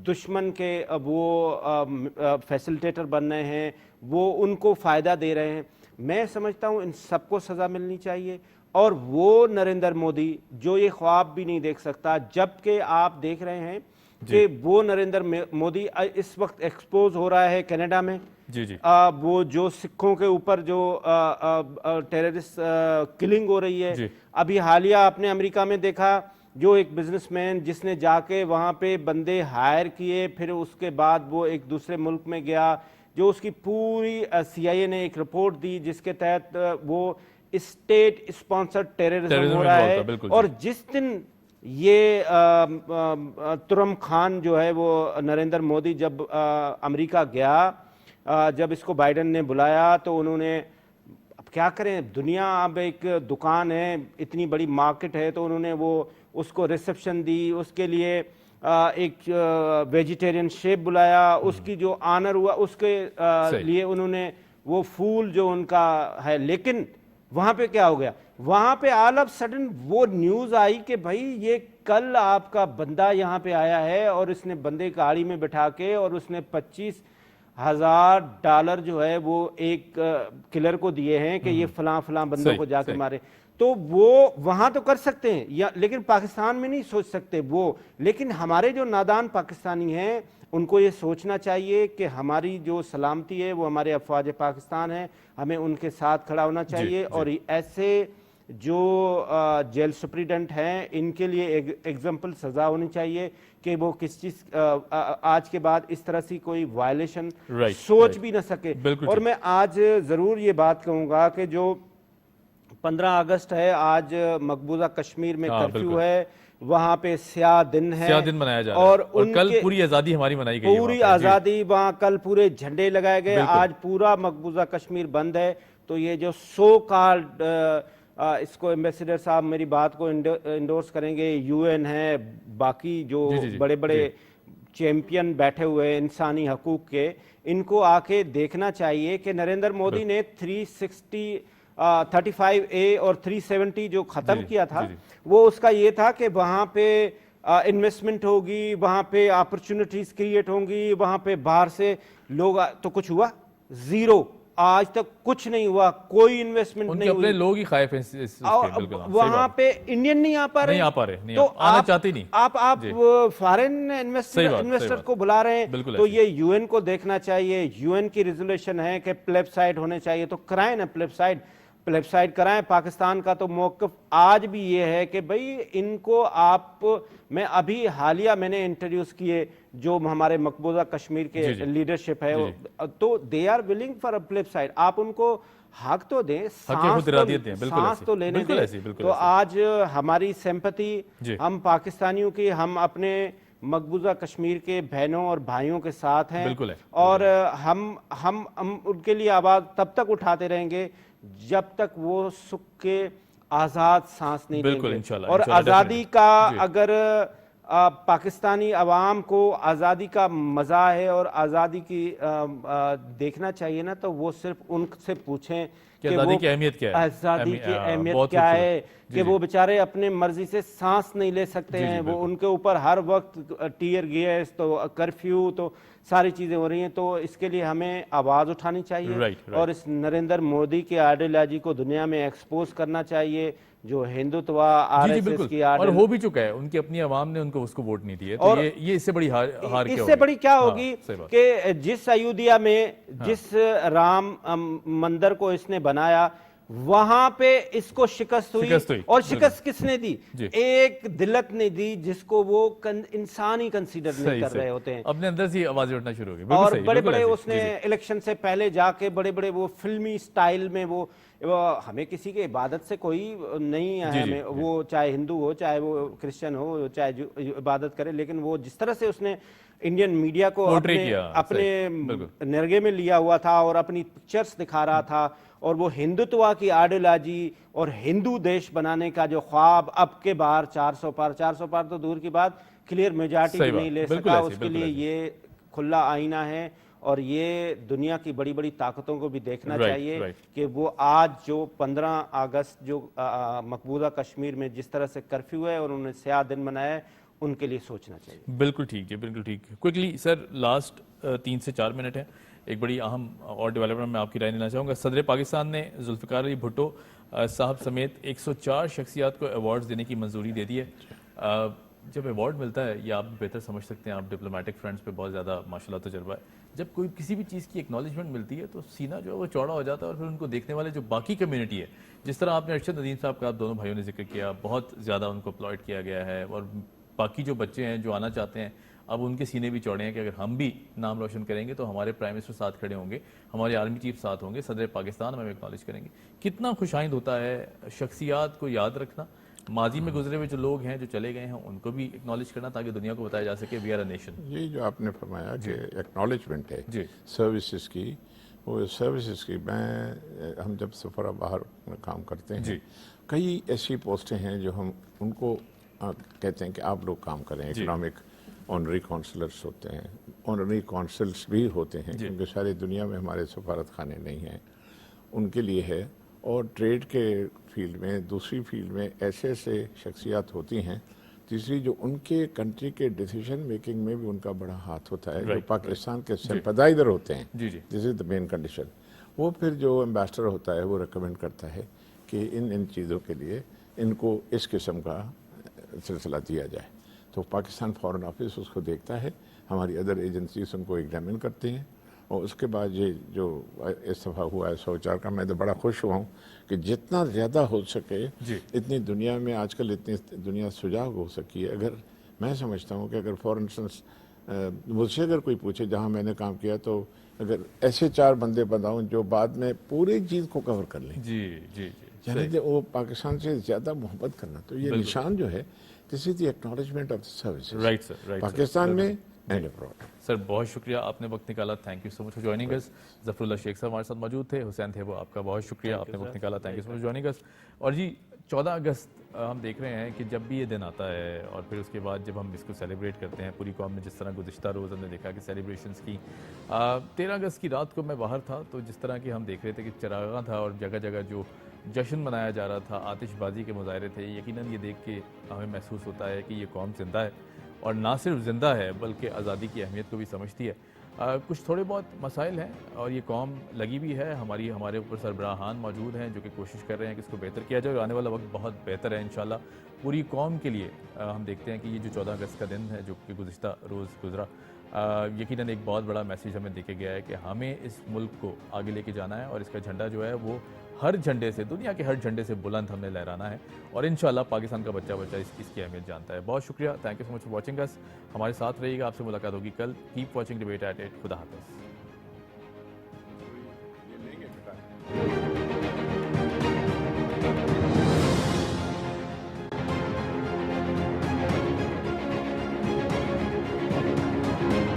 دشمن کے وہ فیسیلیٹیٹر بن رہے ہیں، وہ ان کو فائدہ دے رہے ہیں، میں سمجھتا ہوں ان سب کو سزا ملنی چاہیے۔ اور وہ نریندر مودی جو یہ خواب بھی نہیں دیکھ سکتا، جبکہ آپ دیکھ رہے ہیں کہ وہ نریندر مودی اس وقت ایکسپوز ہو رہا ہے کینیڈا میں، وہ جو سکھوں کے اوپر جو ٹیررسٹ کلنگ ہو رہی ہے، ابھی حالیہ آپ نے امریکہ میں دیکھا جو ایک بزنس مین جس نے جا کے وہاں پہ بندے ہائر کیے، پھر اس کے بعد وہ ایک دوسرے ملک میں گیا، جو اس کی پوری سی آئی اے نے ایک رپورٹ دی جس کے تحت وہ اسٹیٹ اسپانسرڈ ٹیررزم ہو رہا ہے۔ اور جس دن یہ ترم خان جو ہے وہ نریندر مودی جب امریکہ گیا، جب اس کو بائیڈن نے بلایا تو انہوں نے، اب کیا کریں، دنیا اب ایک دکان ہے، اتنی بڑی مارکیٹ ہے، تو انہوں نے وہ اس کو ریسپشن دی، اس کے لیے ایک ویجیٹیرین شیف بلایا، اس کی جو آنر ہوا اس کے لیے انہوں نے وہ پھول جو ان کا ہے، لیکن وہاں پہ کیا ہو گیا، وہاں پہ آل آف سڈن وہ نیوز آئی کہ بھائی یہ کل آپ کا بندہ یہاں پہ آیا ہے اور اس نے بندے گاڑی میں بٹھا کے اور اس نے $25,000 جو ہے وہ ایک کلر کو دیے ہیں کہ یہ فلاں فلاں بندوں کو جا کے مارے۔ تو وہ وہاں تو کر سکتے ہیں لیکن پاکستان میں نہیں سوچ سکتے وہ، لیکن ہمارے جو نادان پاکستانی ہیں ان کو یہ سوچنا چاہیے کہ ہماری جو سلامتی ہے وہ ہمارے افواج پاکستان ہیں، ہمیں ان کے ساتھ کھڑا ہونا چاہیے، اور ایسے جو جیل سپریڈنٹ ہیں ان کے لیے ایگزامپل سزا ہونی چاہیے کہ وہ کس چیز آج کے بعد اس طرح سی کوئی وائلیشن سوچ بھی نہ سکے۔ اور میں آج ضرور یہ بات کہوں گا کہ جو 15 اگست ہے، آج مقبوضہ کشمیر میں کرفیو ہے، وہاں پہ سیاہ دن ہے، سیاہ دن منایا جا رہا ہے، اور کل پوری آزادی ہماری منائی گئی ہے، پوری آزادی، وہاں کل پورے جھنڈے لگائے گئے، آج پورا مقبوضہ کشمیر بند ہے۔ تو یہ جو سو کالڈ اس کو ایمبیسیڈر صاحب میری بات کو انڈورس کریں گے، یو این ہے، باقی جو بڑے بڑے چیمپئن بیٹھے ہوئے انسانی حقوق کے، ان کو آ کے دیکھنا چاہیے کہ نریندر مودی نے 35A اور 370 جو ختم کیا تھا، وہ اس کا یہ تھا کہ وہاں پہ انویسٹمنٹ ہوگی، وہاں پہ اپرچونٹیز کریٹ ہوں گی، وہاں پہ باہر سے لوگ، تو کچھ ہوا؟ زیرو، آج تک کچھ نہیں ہوا، کوئی انویسٹمنٹ نہیں ہوئی، اپنے لوگ ہی خائف ہیں اس کے، وہاں پہ انڈین نہیں آ پا رہے، تو آنا چاہتے نہیں، آپ فارن انویسٹر کو بلا رہے ہیں، تو یہ یو این کو دیکھنا چاہیے، یو این کی ریزولوشن ہے کہ پلیبسائٹ ہونے چاہیے، تو کرائیں نا پلیبسائٹ کرائیں۔ پاکستان کا تو موقف آج بھی یہ ہے کہ بھئی ان کو آپ، میں ابھی حالیہ میں نے انٹروڈیوس کیے جو ہمارے مقبوضہ کشمیر کے لیڈرشپ ہے، تو دے آر ولنگ فار پلیبسائٹ، آپ ان کو حق تو دیں، سانس تو لینے دیں۔ تو آج ہماری سمپتی ہم پاکستانیوں کی، ہم اپنے मकबूजा कश्मीर के बहनों और भाइयों के साथ हैं बिल्कुल है, और हम उनके लिए आवाज़ तब तक उठाते रहेंगे जब तक वो सुख के आज़ाद सांस नहीं बिल्कुल, लेंगे। इंशाल्लाह, और इंशाल्लाह, आज़ादी डेफिनेटली। का जी। अगर पाकिस्तानी अवाम को आज़ादी का मज़ा है और आज़ादी की देखना चाहिए ना, तो वो सिर्फ उनसे पूछें कि कि आज़ादी वो की अहमियत क्या है? आज़ादी की अहमियत बहुत क्या खूबसूरत। है, जी, कि जी। वो बेचारे अपने मर्जी से सांस नहीं ले सकते जी, जी, हैं, वो बिल्कुल। उनके ऊपर हर वक्त टीयर गैस, तो कर्फ्यू, तो सारी चीज़ें हो रही हैं। तो इसके लिए हमें आवाज़ उठानी चाहिए राइट। और इस नरेंद्र मोदी की आइडियोलॉजी को दुनिया में एक्सपोज करना चाहिए, जो हिंदुत्व जी, जी, आरएसएस बिल्कुल। की और हो भी चुका है, उनकी अपनी आवाम ने उनको उसको वोट नहीं दिए, तो और ये इससे बड़ी हार क्या होगी? इससे बड़ी क्या हाँ, होगी सही बात। कि जिस अयोध्या में जिस राम मंदिर को इसने बनाया, वहां पे इसको शिकस्त हुई। शिकस्त हुई, और बिल्कुल। शिकस्त किसने दी? जी। एक दिलत ने दी, जिसको वो इंसान ही कंसीडर नहीं सही कर सही। रहे होते हैं। अपने अंदर से ही आवाजें उठना शुरू हो गई। बिल्कुल और सही, बड़े बिल्कुल बड़े ऐसे। उसने जी, जी। इलेक्शन से पहले जाके बड़े बड़े वो फिल्मी स्टाइल में वो हमें किसी के इबादत से कोई नहीं है, जी, जी, हमें वो चाहे हिंदू हो, चाहे वो क्रिश्चियन हो, चाहे जो इबादत करे, लेकिन वो जिस तरह से उसने इंडियन मीडिया को पोर्ट्रे अपने किया, अपने सही, बिल्कुल। निर्गे में लिया हुआ था और अपनी पिक्चर्स दिखा रहा था, और वो हिंदुत्व की आइडियोलॉजी और हिंदू देश बनाने का जो ख्वाब अब के बार 400 पार तो दूर की बात, क्लियर मेजॉरिटी सही भी नहीं बात, ले बिल्कुल सका। ऐसे, उसके बिल्कुल लिए ऐसे। ये खुला आईना है और ये दुनिया की बड़ी बड़ी ताकतों को भी देखना राइट, चाहिए राइट। कि वो आज जो 15 अगस्त जो मकबूजा कश्मीर में जिस तरह से कर्फ्यू है और उन्होंने स्याह दिन मनाया है, उनके लिए सोचना चाहिए। बिल्कुल ठीक है, बिल्कुल ठीक है। क्विकली सर, लास्ट 3 से 4 मिनट है, एक बड़ी अहम और डेवलपमेंट में आपकी राय लेना चाहूँगा। सदर पाकिस्तान ने जुल्फ़िकार अली भुट्टो साहब समेत 104 शख्सियात को अवार्ड्स देने की मंजूरी दे दी है। जब अवार्ड मिलता है, या आप बेहतर समझ सकते हैं, आप डिप्लोमेटिक फ्रंट्स पे बहुत ज़्यादा माशाल्लाह तजुर्बा है, जब कोई किसी भी चीज़ की एक्नॉलेजमेंट मिलती है तो सीना जो है वो चौड़ा हो जाता है, और फिर उनको देखने वाले जो बाकी कम्युनिटी है, जिस तरह आपने अरशद नदीम साहब का आप दोनों भाइयों ने जिक्र किया, बहुत ज़्यादा उनको अपलॉयड किया गया है, और बाकी जो बच्चे हैं जो आना चाहते हैं, अब उनके सीने भी चौड़े हैं कि अगर हम भी नाम रोशन करेंगे तो हमारे प्राइम मिनिस्टर साथ खड़े होंगे, हमारे आर्मी चीफ साथ होंगे, सदर पाकिस्तान हमें एक्नॉलेज करेंगे। कितना खुशाइंद होता है शख्सियात को याद रखना, माजी में गुजरे हुए जो लोग हैं जो चले गए हैं उनको भी एक्नॉलेज करना, ताकि दुनिया को बताया जा सके वी आर अ नेशन। ये जो आपने फरमाया कि एक्नॉलेजमेंट है जी। सर्विसेज की, वो सर्विसेज की, हम जब सफ़र बाहर में काम करते हैं, जी। कई ऐसी पोस्टें हैं जो हम उनको कहते हैं कि आप लोग काम करें। इकोनॉमिक ऑनरी काउंसलर्स होते हैं, ऑनरी काउंसल्स भी होते हैं, क्योंकि सारी दुनिया में हमारे सफारत खाने नहीं हैं, उनके लिए है। और ट्रेड के फील्ड में, दूसरी फील्ड में ऐसे ऐसे शख्सियात होती हैं। तीसरी, जो उनके कंट्री के डिसीजन मेकिंग में भी उनका बड़ा हाथ होता है, जो पाकिस्तान के सिंपैथाइजर होते हैं। जी, जी। This is the main condition. वो फिर जो एम्बेसडर होता है वो रिकमेंड करता है कि इन चीज़ों के लिए इनको इस किस्म का सिलसिला दिया जाए, तो पाकिस्तान फॉरेन ऑफिस उसको देखता है, हमारी अदर एजेंसीज उनको एग्जामिन करती हैं, और उसके बाद ये जो इस्तीफा हुआ है 104 का, मैं तो बड़ा खुश हुआ हूँ कि जितना ज़्यादा हो सके इतनी दुनिया में आजकल इतनी दुनिया सुजाग हो सकी है। अगर मैं समझता हूँ कि अगर फॉर इंस्टेंस मुझसे अगर कोई पूछे जहाँ मैंने काम किया, तो अगर ऐसे 4 बंदे बताऊँ जो बाद में पूरी चीज़ को कवर कर लें, जी जी जी, यानी कि वो पाकिस्तान से ज़्यादा मोहब्बत करना, तो ये निशान जो है, this is the acknowledgement of the services. Right sir, right Pakistan में एंड अब्रॉड। सर बहुत शुक्रिया, आपने वक्त निकाला, thank you so much for joining us. Zafarullah Sheikh Sahab हमारे साथ मौजूद थे, हुसैन थे वो, आपका बहुत शुक्रिया, आपने वक्त निकाला, thank you so much joining us. और जी 14 अगस्त हम देख रहे हैं कि जब भी ये दिन आता है और फिर उसके बाद जब हम इसको सेलिब्रेट करते हैं, पूरी कौम ने जिस तरह गुज़िश्ता रोज़ हमने देखा कि सेलिब्रेशंस की, 13 अगस्त की रात को मैं बाहर था, तो जिस तरह की हम देख रहे थे कि चरागा था और जगह जगह जो जश्न मनाया जा रहा था, आतिशबाजी के मुजाहरे थे, यकीनन ये देख के हमें महसूस होता है कि ये कौम ज़िंदा है, और ना सिर्फ ज़िंदा है बल्कि आज़ादी की अहमियत को भी समझती है। कुछ थोड़े बहुत मसाइल हैं और ये कौम लगी भी है, हमारे ऊपर सरबराहान मौजूद हैं जो कि कोशिश कर रहे हैं कि इसको बेहतर किया जाए, और आने वाला वक्त बहुत बेहतर है इंशाल्लाह पूरी कौम के लिए। हम देखते हैं कि ये जो 14 अगस्त का दिन है जो कि गुज़िश्ता रोज़ गुजरा, यकीनन एक बहुत बड़ा मैसेज हमें देके गया है कि हमें इस मुल्क को आगे लेके जाना है, और इसका झंडा जो है वो हर झंडे से, दुनिया के हर झंडे से बुलंद हमने लहराना है, और इंशाल्लाह पाकिस्तान का बच्चा इसकी अहमियत जानता है। बहुत शुक्रिया, thank you so much for watching us. हमारे साथ रहिएगा, आपसे मुलाकात होगी कल। Keep watching debate at 8। खुदा हाफ़िज़।